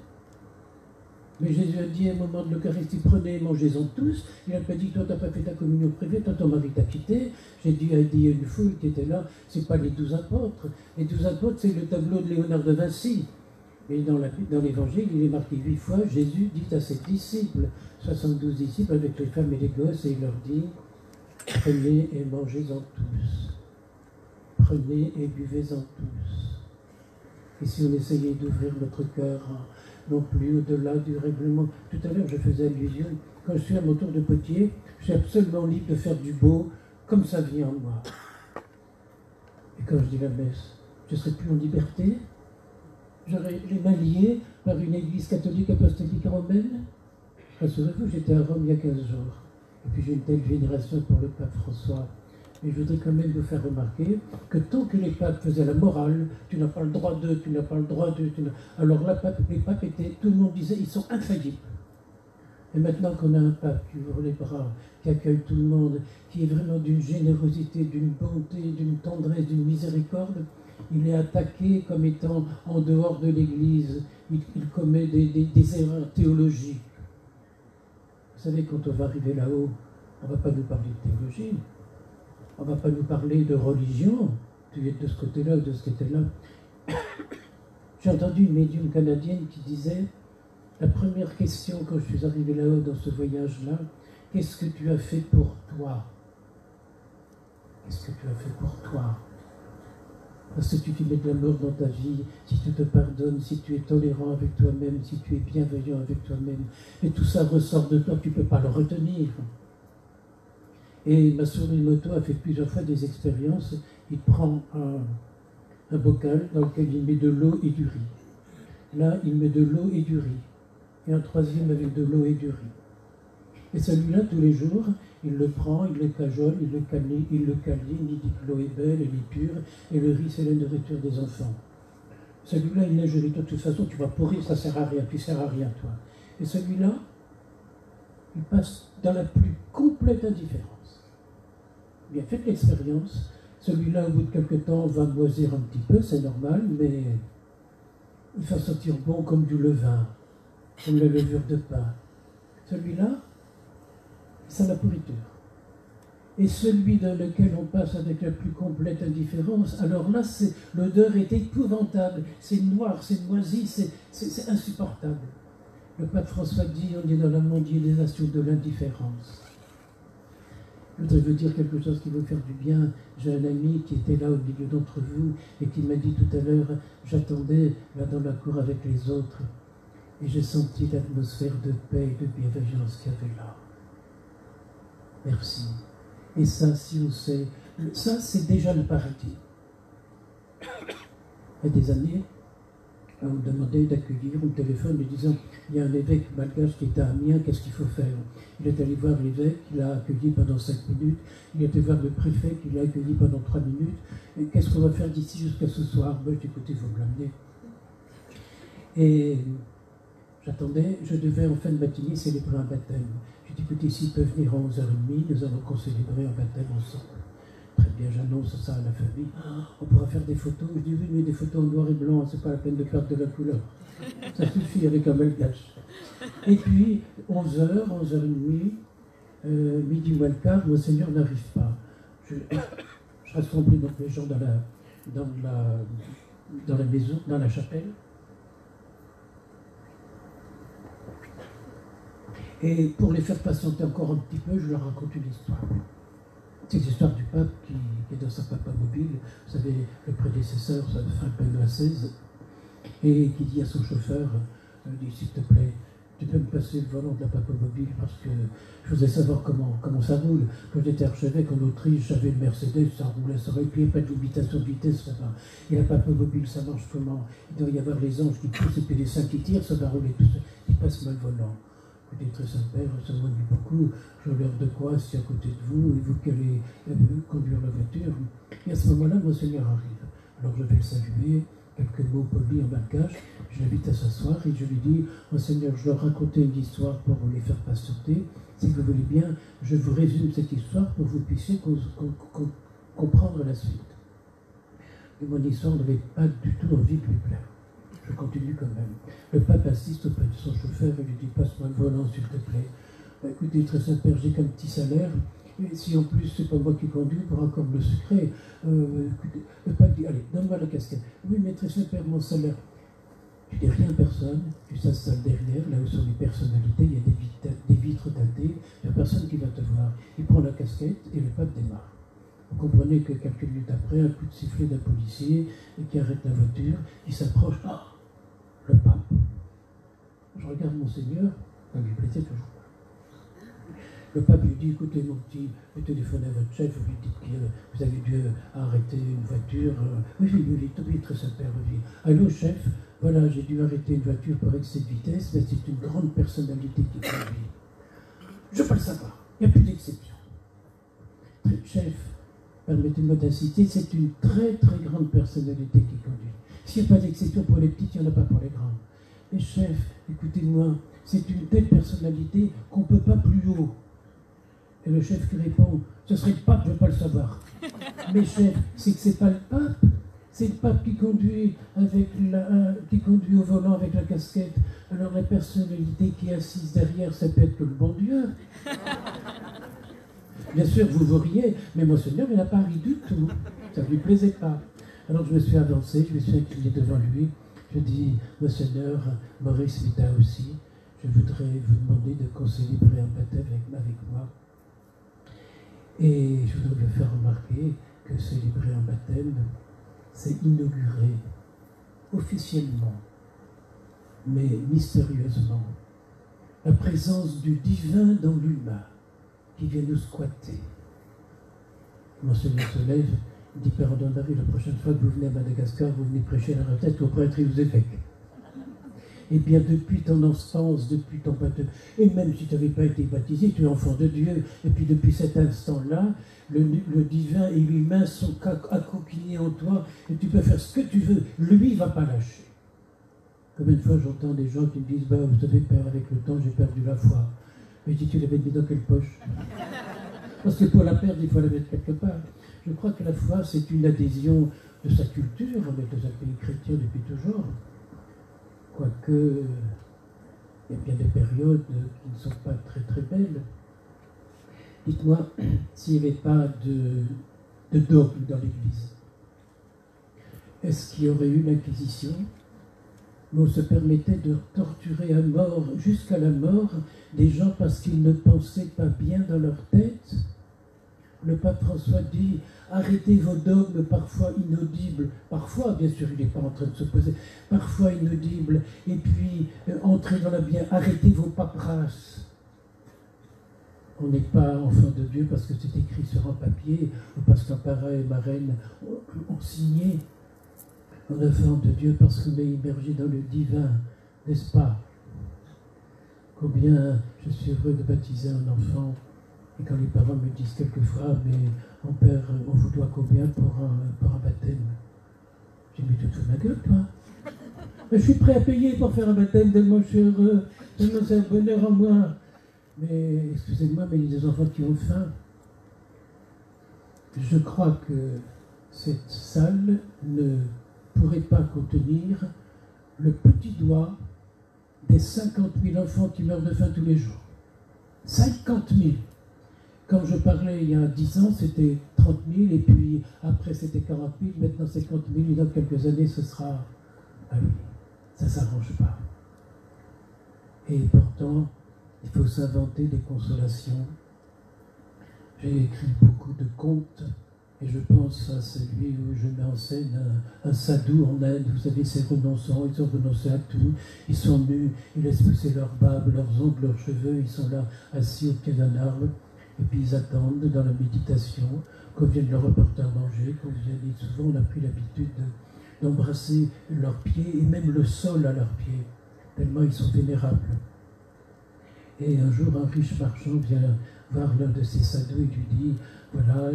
Mais Jésus a dit à un moment de l'Eucharistie, prenez et mangez-en tous. Il n'a pas dit, toi, tu n'as pas fait ta communion privée, toi, ton mari t'a quitté. J'ai dit à une foule qui était là, ce n'est pas les 12 apôtres. Les 12 apôtres, c'est le tableau de Léonard de Vinci. Et dans l'évangile, il est marqué 8 fois, Jésus dit à ses disciples, 72 disciples avec les femmes et les gosses, et il leur dit, prenez et mangez-en tous. Prenez et buvez-en tous. Et si on essayait d'ouvrir notre cœur, non plus au-delà du règlement. Tout à l'heure, je faisais allusion, quand je suis à mon tour de potier, je suis absolument libre de faire du beau, comme ça vient en moi. Et quand je dis la messe, je ne serai plus en liberté? J'aurais les mains liées par une église catholique apostolique romaine? Rassurez-vous, j'étais à Rome il y a 15 jours. Et puis j'ai une telle vénération pour le pape François. Mais je voudrais quand même vous faire remarquer que tant que les papes faisaient la morale, tu n'as pas le droit de, tu n'as pas le droit de... Alors là, les papes étaient, tout le monde disait, ils sont infaillibles. Et maintenant qu'on a un pape qui ouvre les bras, qui accueille tout le monde, qui est vraiment d'une générosité, d'une bonté, d'une tendresse, d'une miséricorde, il est attaqué comme étant en dehors de l'Église, il commet des erreurs théologiques. Vous savez, quand on va arriver là-haut, on ne va pas nous parler de théologie, on ne va pas nous parler de religion, tu es de ce côté-là ou de ce côté-là. J'ai entendu une médium canadienne qui disait, la première question quand je suis arrivé là-haut dans ce voyage-là, qu'est-ce que tu as fait pour toi? Qu'est-ce que tu as fait pour toi? Parce que tu mets de l'amour dans ta vie, si tu te pardonnes, si tu es tolérant avec toi-même, si tu es bienveillant avec toi-même, et tout ça ressort de toi, tu ne peux pas le retenir. Et Masaru Emoto a fait plusieurs fois des expériences. Il prend un bocal dans lequel il met de l'eau et du riz. Là, il met de l'eau et du riz. Et un troisième avec de l'eau et du riz. Et celui-là, tous les jours, il le prend, il le cajole, il le câline, il dit que l'eau est belle, elle est pure, et le riz, c'est la nourriture des enfants. Celui-là, il est joli. De toute façon, tu vas pourrir, ça ne sert à rien, tu ne sers à rien, toi. Et celui-là, il passe dans la plus complète indifférence. Bien, faites l'expérience. Celui-là, au bout de quelque temps, va moisir un petit peu, c'est normal, mais il va sentir bon comme du levain, comme la levure de pain. Celui-là, c'est la pourriture. Et celui dans lequel on passe avec la plus complète indifférence, alors là, l'odeur est épouvantable, c'est noir, c'est moisi, c'est insupportable. Le pape François dit, on est dans la mondialisation de l'indifférence. Je voudrais vous dire quelque chose qui va vous faire du bien. J'ai un ami qui était là au milieu d'entre vous et qui m'a dit tout à l'heure, j'attendais là dans la cour avec les autres et j'ai senti l'atmosphère de paix et de bienveillance qu'il y avait là. Merci. Et ça, si on sait, ça c'est déjà le paradis. Il y a des années, on me demandait d'accueillir, on me téléphone lui disant, il y a un évêque malgache qui est à Amiens, qu'est-ce qu'il faut faire? Il est allé voir l'évêque, il l'a accueilli pendant 5 minutes, il est allé voir le préfet, qui l'a accueilli pendant 3 minutes, et qu'est-ce qu'on va faire d'ici jusqu'à ce soir? Ben, écoutez, il faut me l'amener. Et j'attendais, je devais en fin de matinée célébrer un baptême. J'ai dit, écoutez, s'il peut venir à 11h30, nous allons célébrer un baptême ensemble. Très bien, j'annonce ça à la famille. On pourra faire des photos. Je dis oui, mais des photos en noir et blanc, c'est pas la peine de perdre de la couleur. Ça suffit avec un malgache. Et puis, 11h, 11h30, midi moins le quart, Monseigneur n'arrive pas. Je rassemble donc les gens dans la maison, dans la chapelle. Et pour les faire patienter encore un petit peu, je leur raconte une histoire. C'est l'histoire du pape qui est dans sa papa mobile, vous savez, le prédécesseur, fin Benoît XVI, et qui dit à son chauffeur, dit s'il te plaît, tu peux me passer le volant de la papa mobile parce que je voudrais savoir comment ça roule. Quand j'étais archevêque en Autriche, j'avais une Mercedes, ça roulait, ça roule, puis il n'y a pas de limitation de vitesse, ça va. Et la papa mobile, ça marche comment? Il doit y avoir les anges qui poussent et puis les saints qui tirent, ça va rouler tout seul. Il passe mal le volant. Écoutez, très Saint-Père, ça m'ennuie beaucoup, je l'heure de quoi, c'est à côté de vous, et vous qui allez conduire la voiture. Et à ce moment-là, Monseigneur arrive. Alors je vais le saluer, quelques mots polis en malgache, je l'invite à s'asseoir et je lui dis, Monseigneur, je leur raconter une histoire pour vous les faire patienter. Si vous voulez bien, je vous résume cette histoire pour que vous puissiez comprendre la suite. Et mon histoire n'avait pas du tout envie de lui plaire. Je continue quand même. Le pape assiste auprès de son chauffeur et lui dit, passe-moi le volant s'il te plaît. Écoutez, très Saint-Père, j'ai qu'un petit salaire. Et si en plus c'est pas moi qui conduis, pour encore me le sucrer, écoutez, le pape dit, allez, donne-moi la casquette. Oui, mais très Saint-Père, mon salaire. Tu dis rien à personne, tu t'installes derrière, là où sont les personnalités, il y a des vitres teintées, il n'y a personne qui va te voir. Il prend la casquette et le pape démarre. Vous comprenez que quelques minutes après, un coup de sifflet d'un policier qui arrête la voiture, il s'approche, le pape. Je regarde Monseigneur, ça lui plaisait toujours. Le pape lui dit, écoutez mon petit, vous téléphonez à votre chef, vous lui dites que vous avez dû arrêter une voiture. Oui, très Saint-Père, oui. Allô chef, voilà, j'ai dû arrêter une voiture pour excès de vitesse, mais c'est une grande personnalité qui conduit. Je peux le savoir, il n'y a plus d'exception. Chef, permettez-moi d'inciter, c'est une très très grande personnalité qui conduit. S'il n'y a pas d'exception pour les petites, il n'y en a pas pour les grandes. Mais chef, écoutez-moi, c'est une telle personnalité qu'on ne peut pas plus haut. Et le chef qui répond, ce serait le pape, je ne veux pas le savoir. Mais chef, c'est que ce n'est pas le pape, C'est le pape qui conduit, qui conduit au volant avec la casquette. Alors la personnalité qui est assise derrière, ça peut être que le bon Dieu. Bien sûr, vous riez, mais Monseigneur, il n'a pas ri du tout. Ça ne lui plaisait pas. Alors je me suis avancé, je me suis incliné devant lui. Je dis, Monseigneur, Maurice Vita aussi, je voudrais vous demander de concélébrer un baptême avec moi. Et je voudrais vous faire remarquer que célébrer un baptême, c'est inaugurer officiellement, mais mystérieusement, la présence du divin dans l'humain qui vient nous squatter. Monseigneur se lève, dit Père André Marie, la prochaine fois que vous venez à Madagascar, vous venez prêcher la retraite aux prêtres et aux évêques. Eh bien, depuis ton enfance, depuis ton baptême, et même si tu n'avais pas été baptisé, tu es enfant de Dieu, et puis depuis cet instant-là, le divin et l'humain sont accoquignés en toi, et tu peux faire ce que tu veux, lui ne va pas lâcher. Combien de fois j'entends des gens qui me disent, bah, vous savez, Père, avec le temps, j'ai perdu la foi. Mais je dis, tu l'avais mis dans quelle poche? Parce que pour la perdre, il faut la mettre quelque part. Je crois que la foi, c'est une adhésion de sa culture, mais de sa pays chrétien depuis toujours. Quoique, il y a bien des périodes qui ne sont pas très très belles. Dites-moi, s'il n'y avait pas de dogme dans l'Église, est-ce qu'il y aurait eu l'Inquisition où on se permettait de torturer à mort, jusqu'à la mort, des gens parce qu'ils ne pensaient pas bien dans leur tête? Le pape François dit, arrêtez vos dogmes parfois inaudibles, parfois, bien sûr, il n'est pas en train de s'opposer, parfois inaudibles, et puis entrez dans la bien, arrêtez vos paperasses. On n'est pas enfant de Dieu parce que c'est écrit sur un papier, ou parce qu'un parrain et marraine ont signé. On est enfant de Dieu parce qu'on est immergé dans le divin, n'est-ce pas? Combien je suis heureux de baptiser un enfant. Et quand les parents me disent quelquefois, mais mon père, on vous doit combien pour un baptême? J'ai mis tout de ma gueule, toi. Mais je suis prêt à payer pour faire un baptême, tellement je suis heureux, tellement c'est un bonheur en moi. Mais excusez-moi, mais il y a des enfants qui ont faim. Je crois que cette salle ne pourrait pas contenir le petit doigt des 50 000 enfants qui meurent de faim tous les jours. 50 000. Quand je parlais il y a 10 ans, c'était 30 000, et puis après c'était 40 000, maintenant 50 000, et dans quelques années ce sera... Ah oui, ça ne s'arrange pas. Et pourtant, il faut s'inventer des consolations. J'ai écrit beaucoup de contes, et je pense à celui où je mets en scène un sadhu en Inde. Vous savez, ces renonçants, ils ont renoncé à tout, ils sont nus, ils laissent pousser leurs barbes, leurs ongles, leurs cheveux, ils sont là, assis au pied d'un arbre. Et puis ils attendent dans la méditation qu'on vienne leur apporter à manger, qu'on vienne, et souvent on a pris l'habitude d'embrasser leurs pieds et même le sol à leurs pieds, tellement ils sont vénérables. Et un jour un riche marchand vient voir l'un de ces sadhus et lui dit, voilà,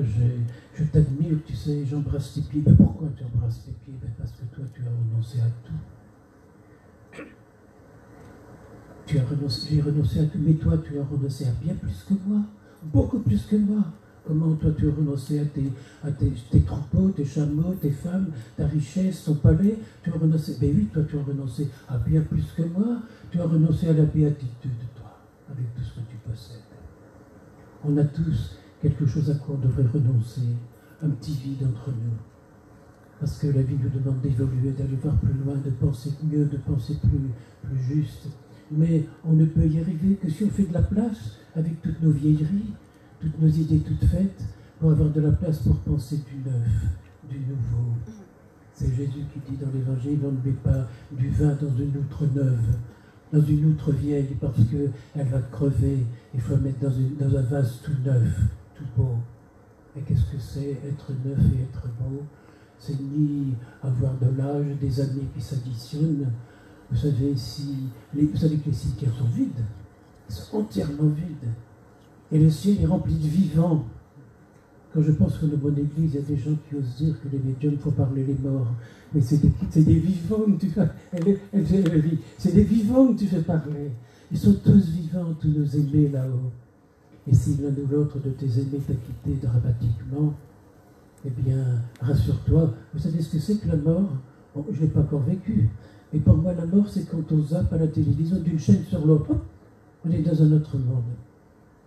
je t'admire, tu sais, j'embrasse tes pieds. Ben pourquoi tu embrasses tes pieds? Ben parce que toi tu as renoncé à tout. J'ai renoncé à tout, mais toi tu as renoncé à bien plus que moi. Beaucoup plus que moi. Comment toi tu as renoncé à tes troupeaux, tes chameaux, tes femmes, ta richesse, ton palais? Tu as renoncé, ben oui, toi tu as renoncé à bien plus que moi. Tu as renoncé à la béatitude, toi, avec tout ce que tu possèdes. On a tous quelque chose à quoi on devrait renoncer, un petit vide entre nous. Parce que la vie nous demande d'évoluer, d'aller voir plus loin, de penser mieux, de penser plus juste. Mais on ne peut y arriver que si on fait de la place avec toutes nos vieilleries, toutes nos idées toutes faites, pour avoir de la place pour penser du neuf, du nouveau. C'est Jésus qui dit dans l'Évangile, on ne met pas du vin dans une outre neuve, dans une outre vieille, parce qu'elle va crever. Il faut la mettre dans un vase tout neuf, tout beau. Et qu'est-ce que c'est être neuf et être beau? C'est ni avoir de l'âge, des années qui s'additionnent. Vous savez que les cimetières sont vides. Ils sont entièrement vides. Et le ciel est rempli de vivants. Quand je pense que dans mon église, il y a des gens qui osent dire que les médiums, il faut parler les morts. Mais c'est des vivants que tu fais. C'est des vivants que tu fais parler. Ils sont tous vivants, tous nos aimés là-haut. Et si l'un ou l'autre de tes aimés t'a quitté dramatiquement, Eh bien, rassure-toi, vous savez ce que c'est que la mort? Bon, je ne l'ai pas encore vécu. Mais pour moi, la mort, c'est quand on zappe à la télévision d'une chaîne sur l'autre. On est dans un autre monde.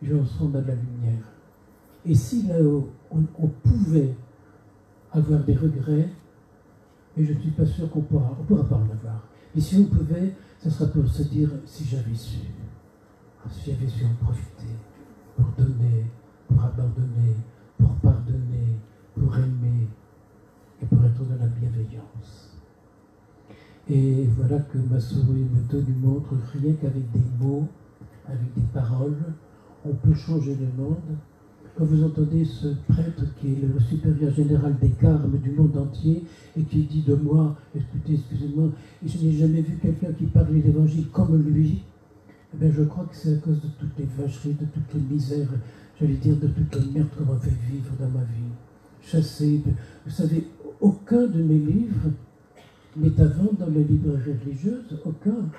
Et on se rend à la lumière. Et si là-haut, on pouvait avoir des regrets, et je ne suis pas sûr qu'on pourra pas en avoir. Mais si on pouvait, ce sera pour se dire, si j'avais su en profiter, pour donner, pour abandonner, pour pardonner, pour aimer, et pour être dans la bienveillance. Et voilà que Masaru Emoto nous montre rien qu'avec des mots, avec des paroles, on peut changer le monde. Quand vous entendez ce prêtre qui est le supérieur général des carmes du monde entier et qui dit de moi, écoutez, excusez-moi, je n'ai jamais vu quelqu'un qui parlait l'évangile comme lui, eh bien je crois que c'est à cause de toutes les vacheries, de toutes les misères, j'allais dire de toutes les merdes qu'on m'a fait vivre dans ma vie. Chassé, vous savez, aucun de mes livres n'est à vendre dans les librairies religieuses, aucun.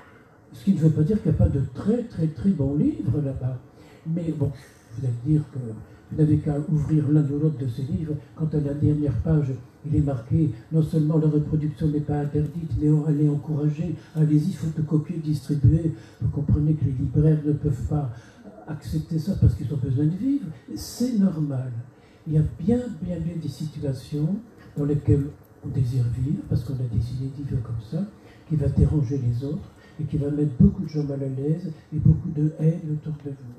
Ce qui ne veut pas dire qu'il n'y a pas de très très très bons livres là-bas. Mais bon, vous allez dire que vous n'avez qu'à ouvrir l'un ou l'autre de ces livres. Quand à la dernière page, il est marqué non seulement la reproduction n'est pas interdite, mais elle est encouragée. Allez-y, photocopier, distribuer. Vous comprenez que les libraires ne peuvent pas accepter ça parce qu'ils ont besoin de vivre. C'est normal. Il y a bien des situations dans lesquelles on désire vivre, parce qu'on a décidé de vivre comme ça, qui va déranger les autres et qui va mettre beaucoup de gens mal à l'aise et beaucoup de haine autour de vous.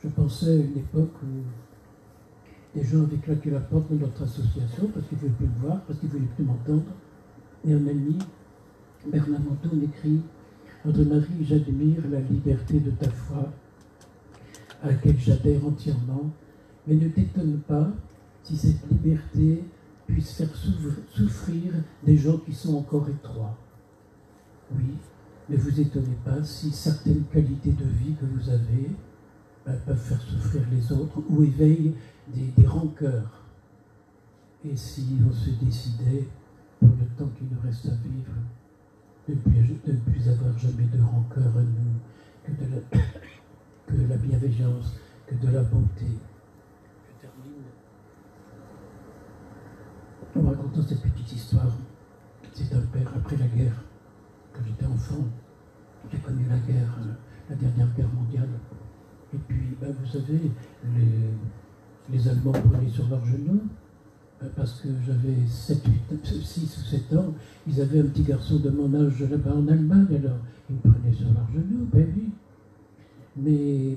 Je pensais à une époque où des gens avaient claqué la porte de notre association parce qu'ils ne voulaient plus me voir, parce qu'ils ne voulaient plus m'entendre. Et un ami, Bernard Monton, écrit « André-Marie, j'admire la liberté de ta foi, à laquelle j'adhère entièrement, mais ne t'étonne pas si cette liberté puisse faire souffrir des gens qui sont encore étroits. Oui, ne vous étonnez pas si certaines qualités de vie que vous avez peuvent faire souffrir les autres ou éveillent des rancœurs. Et si on se décidait, pour le temps qu'il nous reste à vivre, de ne plus avoir jamais de rancœur à nous, que de la bienveillance, que de la bonté. Je termine en racontant cette petite histoire. C'est un père après la guerre. Quand j'étais enfant, j'ai connu la guerre, la dernière guerre mondiale. Et puis, vous savez, les Allemands prenaient sur leurs genoux, parce que j'avais 6 ou 7 ans, ils avaient un petit garçon de mon âge là-bas en Allemagne, alors ils me prenaient sur leurs genoux, ben oui. Mais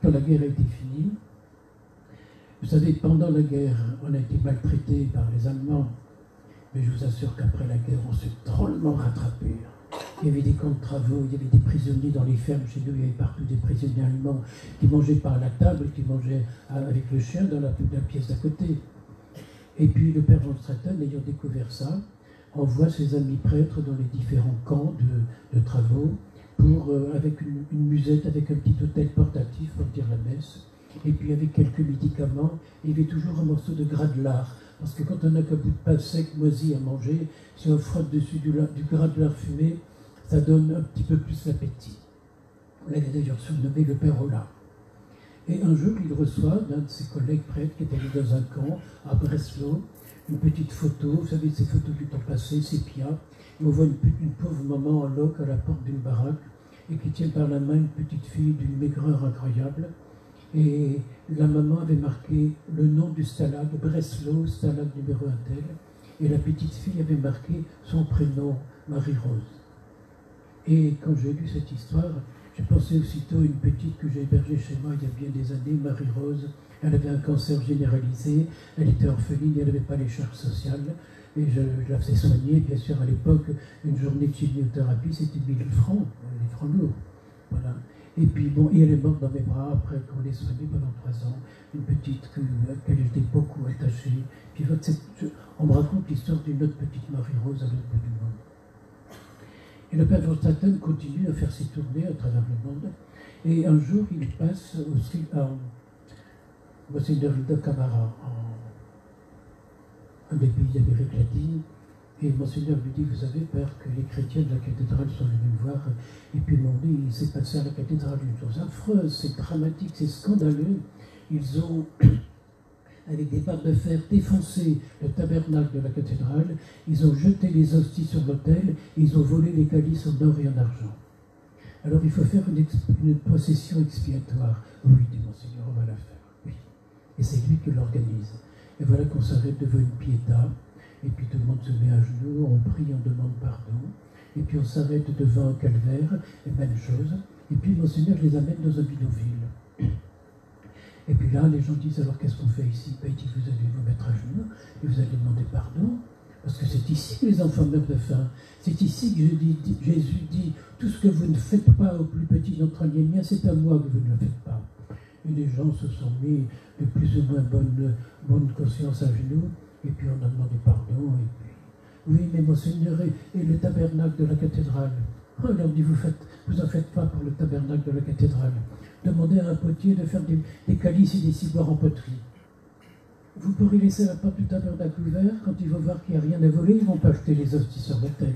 quand la guerre a été finie, vous savez, pendant la guerre, on a été maltraités par les Allemands, mais je vous assure qu'après la guerre, on s'est drôlement rattrapés. Il y avait des camps de travaux, il y avait des prisonniers dans les fermes chez nous, il y avait partout des prisonniers allemands qui mangeaient pas à la table, qui mangeaient avec le chien dans la pièce d'à côté. Et puis le père von Straten, ayant découvert ça, envoie ses amis prêtres dans les différents camps de travaux, avec une musette, avec un petit hôtel portatif pour dire la messe, et puis avec quelques médicaments, il y avait toujours un morceau de gras de lard. Parce que quand on n'a qu'un bout de pain sec, moisi à manger, si on frotte dessus du gras de lard fumé, ça donne un petit peu plus l'appétit. On l'avait d'ailleurs surnommé le père Ola. Et un jour, il reçoit d'un de ses collègues prêtres qui est allé dans un camp à Breslau, une petite photo, vous savez, ces photos du temps passé, sépia, et on voit une pauvre maman en loque à la porte d'une baraque, et qui tient par la main une petite fille d'une maigreur incroyable. Et la maman avait marqué le nom du stalag, Breslau, stalag numéro 1 tel, et la petite fille avait marqué son prénom, Marie-Rose. Et quand j'ai lu cette histoire, j'ai pensé aussitôt à une petite que j'ai hébergée chez moi il y a bien des années, Marie-Rose. Elle avait un cancer généralisé, elle était orpheline, elle n'avait pas les charges sociales, et je la faisais soigner. Bien sûr, à l'époque, une journée de chimiothérapie, c'était 1000 francs, des francs lourds. Voilà. Et puis bon, et elle est morte dans mes bras après qu'on l'ait soignée pendant 3 ans. Une petite à laquelle j'étais beaucoup attachée. Puis on me raconte l'histoire d'une autre petite Marie-Rose à l'autre bout du monde. Et le père von Straten continue à faire ses tournées à travers le monde. Et un jour, il passe aussi à Monseigneur de Camara, un des pays d'Amérique latine. Et Monseigneur lui dit, vous savez, père, que les chrétiens de la cathédrale sont venus me voir, et puis m'ont dit, il s'est passé à la cathédrale une chose affreuse, c'est dramatique, c'est scandaleux. Ils ont avec des barres de fer, défoncé le tabernacle de la cathédrale, ils ont jeté les hosties sur l'autel, et ils ont volé les calices en or et en argent. Alors il faut faire une procession expiatoire. Oui, dit Monseigneur, on va la faire. Oui. Et c'est lui qui l'organise. Et voilà qu'on s'arrête devant une piéta, et puis tout le monde se met à genoux, on prie, on demande pardon, et puis on s'arrête devant un calvaire, et même chose, et puis Monseigneur les amène dans un bidonville. Et puis là, les gens disent, alors qu'est-ce qu'on fait ici? Ben, il dit, vous allez vous mettre à genoux, et vous allez demander pardon, parce que c'est ici que les enfants meurent de faim. C'est ici que Jésus dit, tout ce que vous ne faites pas aux plus petits d'entre les miens, c'est à moi que vous ne le faites pas. Et les gens se sont mis de plus ou moins bonne conscience à genoux, et puis on a demandé pardon, et puis, oui, mais Monseigneur, et le tabernacle de la cathédrale? Oh, il leur dit, vous en faites pas pour le tabernacle de la cathédrale. Demandez à un potier de faire des calices et des ciboires en poterie. Vous pourrez laisser la porte du tabernacle ouverte, quand ils vont voir qu'il n'y a rien à voler, ils ne vont pas jeter les hosties sur l'autel.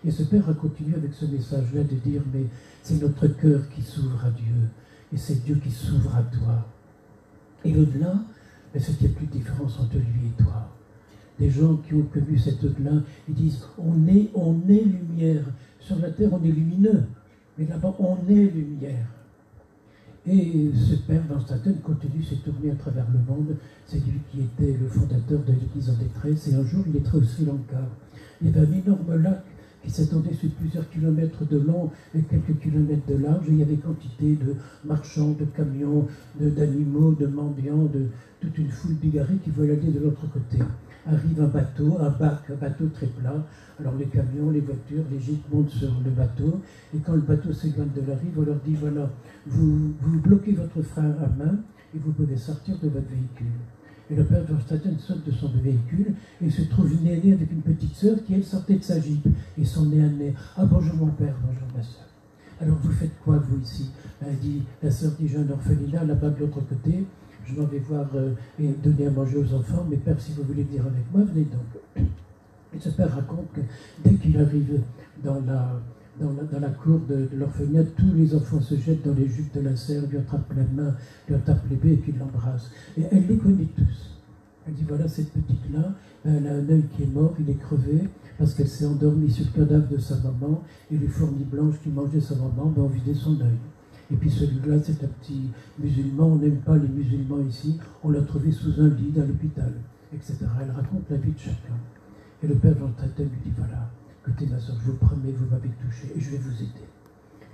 Et ce père a continué avec ce message-là de dire, mais c'est notre cœur qui s'ouvre à Dieu, et c'est Dieu qui s'ouvre à toi. Et au-delà, c'est qu'il n'y a plus de différence entre lui et toi. Des gens qui ont connu cette au-delà, ils disent, on est lumière. Sur la terre, on est lumineux, mais là-bas, on est lumière. Et ce père, dans Staten, continue ses tournées à travers le monde. C'est lui qui était le fondateur de l'Église en détresse. Et un jour, il était au Sri Lanka. Il y avait un énorme lac qui s'étendait sur plusieurs kilomètres de long et quelques kilomètres de large. Et il y avait quantité de marchands, de camions, d'animaux, de mendiants, de toute une foule bigarrée qui voulait aller de l'autre côté. Arrive un bateau très plat. Alors les camions, les voitures, les gîtes montent sur le bateau. Et quand le bateau s'éloigne de la rive, on leur dit, voilà, vous bloquez votre frein à main et vous pouvez sortir de votre véhicule. Et le père George Staten saute de son véhicule et il se trouve nez à nez avec une petite sœur qui, elle, sortait de sa jeep. Et son nez à nez. Ah, bonjour mon père, bonjour ma sœur. Alors vous faites quoi, vous, ici? La sœur dit, j'ai un orphelinat là-bas de l'autre côté. Je m'en vais voir et donner à manger aux enfants. Mais père, si vous voulez venir avec moi, venez donc. Et ce père raconte que dès qu'il arrive dans la cour de l'orphelinat, tous les enfants se jettent dans les jupes de la sœur, lui attrapent la main, lui attrapent les baies et puis l'embrassent. Et elle les connaît tous. Elle dit, voilà, cette petite-là, elle a un œil qui est mort, il est crevé, parce qu'elle s'est endormie sur le cadavre de sa maman, et les fourmis blanches qui mangeaient sa maman ont vidé son œil. Et puis celui-là, c'est un petit musulman, on n'aime pas les musulmans ici, on l'a trouvé sous un lit à l'hôpital, etc. Elle raconte la vie de chacun. Et le père Jean Staten lui dit, voilà, écoutez ma soeur, je vous promets, vous m'avez touché, et je vais vous aider.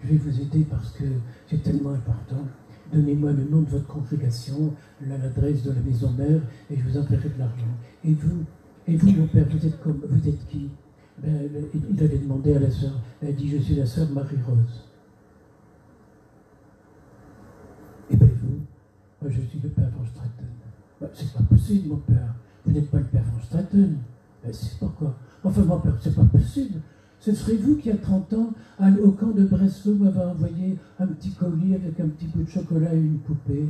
Je vais vous aider parce que c'est tellement important. Donnez-moi le nom de votre congrégation, l'adresse de la maison mère, et je vous enverrai de l'argent. Et vous, mon père, vous êtes qui? Il allait demander à la sœur. Elle dit, je suis la sœur Marie-Rose. Et bien vous, moi je suis le père Van Straten. C'est pas possible, mon père. Vous n'êtes pas le père Van Straten. C'est pourquoi? Enfin, mon père, c'est pas possible. Ce serait vous qui, à 30 ans, au camp de Breslau, m'avez envoyé un petit colis avec un petit bout de chocolat et une poupée.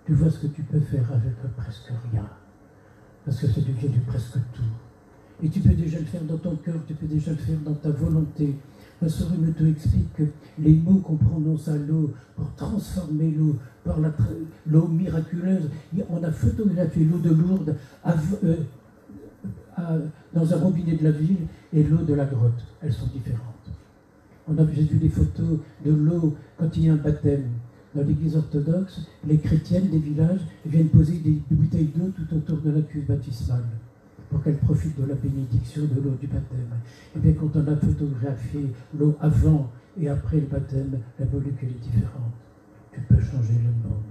Tu vois ce que tu peux faire avec presque rien. Parce que ça devient du presque tout. Et tu peux déjà le faire dans ton cœur, tu peux déjà le faire dans ta volonté. La sœur Remeto explique que les mots qu'on prononce à l'eau pour transformer l'eau, par l'eau miraculeuse, on a photographié l'eau de Lourdes dans un robinet de la ville et l'eau de la grotte. Elles sont différentes. J'ai vu des photos de l'eau quand il y a un baptême. Dans l'église orthodoxe, les chrétiennes des villages viennent poser des bouteilles d'eau tout autour de la cuve baptismale pour qu'elles profitent de la bénédiction de l'eau du baptême. Et bien quand on a photographié l'eau avant et après le baptême, la molécule est différente. Tu peux changer le monde.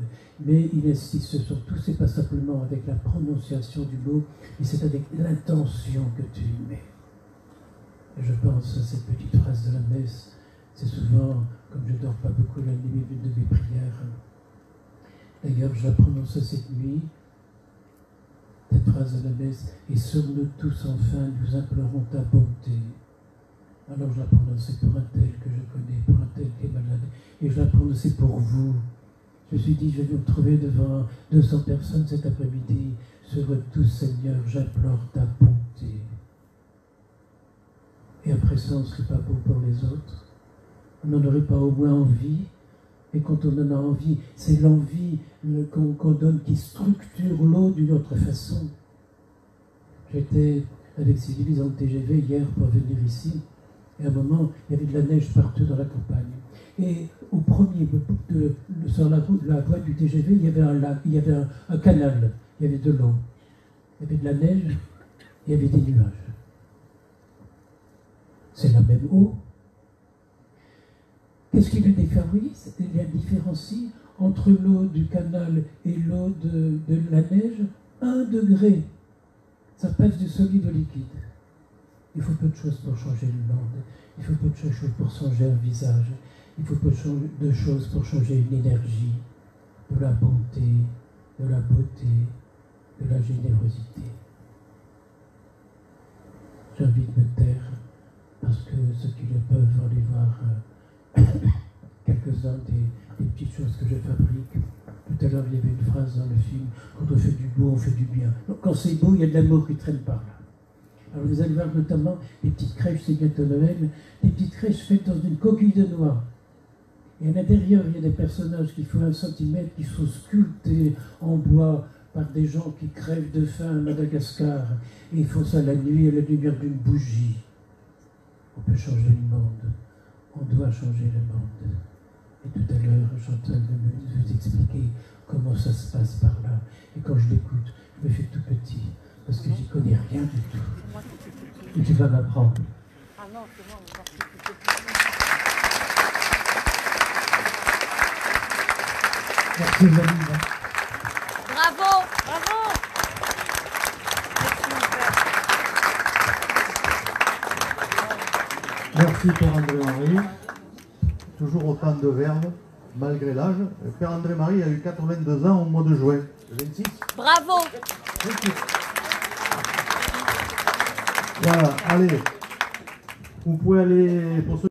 Mais il insiste surtout, c'est pas simplement avec la prononciation du mot, mais c'est avec l'intention que tu y mets. Et je pense à cette petite phrase de la messe. C'est souvent, comme je ne dors pas beaucoup la nuit, une de mes prières. D'ailleurs, je la prononce cette nuit, cette phrase de la messe, et sur nous tous enfin, nous implorons ta bonté. Alors je la prononçais pour un tel que je connais, pour un tel qui est malade, et je la prononçais pour vous. Je me suis dit, je vais vous retrouver devant 200 personnes cet après-midi. Sur eux tous, Seigneur, j'implore ta bonté. Et après ça, on ne serait pas bon pour les autres. On n'en aurait pas au moins envie. Et quand on en a envie, c'est l'envie qu'on donne qui structure l'eau d'une autre façon. J'étais avec Sylvie dans le TGV hier pour venir ici, et à un moment, il y avait de la neige partout dans la campagne. Et au premier, sur la voie du TGV, il y avait un lac, il y avait un canal, il y avait de l'eau, il y avait de la neige, il y avait des nuages. C'est la même eau. Qu'est-ce qui le différencie? Il y a différencie entre l'eau du canal et l'eau de la neige, 1 degré. Ça passe du solide au liquide. Il faut peu de choses pour changer le monde. Il faut peu de choses pour changer un visage. Il faut peu de choses pour changer une énergie, de la bonté, de la beauté, de la générosité. J'ai envie de me taire parce que ceux qui le peuvent vont aller voir quelques-uns des petites choses que je fabrique. Tout à l'heure, il y avait une phrase dans le film, quand on fait du beau, on fait du bien. Donc, quand c'est beau, il y a de l'amour qui traîne par là. Alors vous allez voir notamment des petites crèches, c'est bientôt Noël, des petites crèches faites dans une coquille de noix. Et à l'intérieur, il y a des personnages qui font 1 centimètre, qui sont sculptés en bois par des gens qui crèvent de faim à Madagascar. Et ils font ça la nuit à la lumière d'une bougie. On peut changer le monde. On doit changer le monde. Et tout à l'heure, Chantal de vous expliquer comment ça se passe par là. Et quand je l'écoute, je me fais tout petit, parce que j'y connais rien du tout. Et tu vas m'apprendre. Ah non, c'est moi, Merci, Valérie. Bravo! Bravo! Merci Père André-Marie. Toujours autant de verve, malgré l'âge. Père André-Marie a eu 82 ans au mois de juin. 26. Bravo! 26. Voilà, allez. Vous pouvez aller pour ceux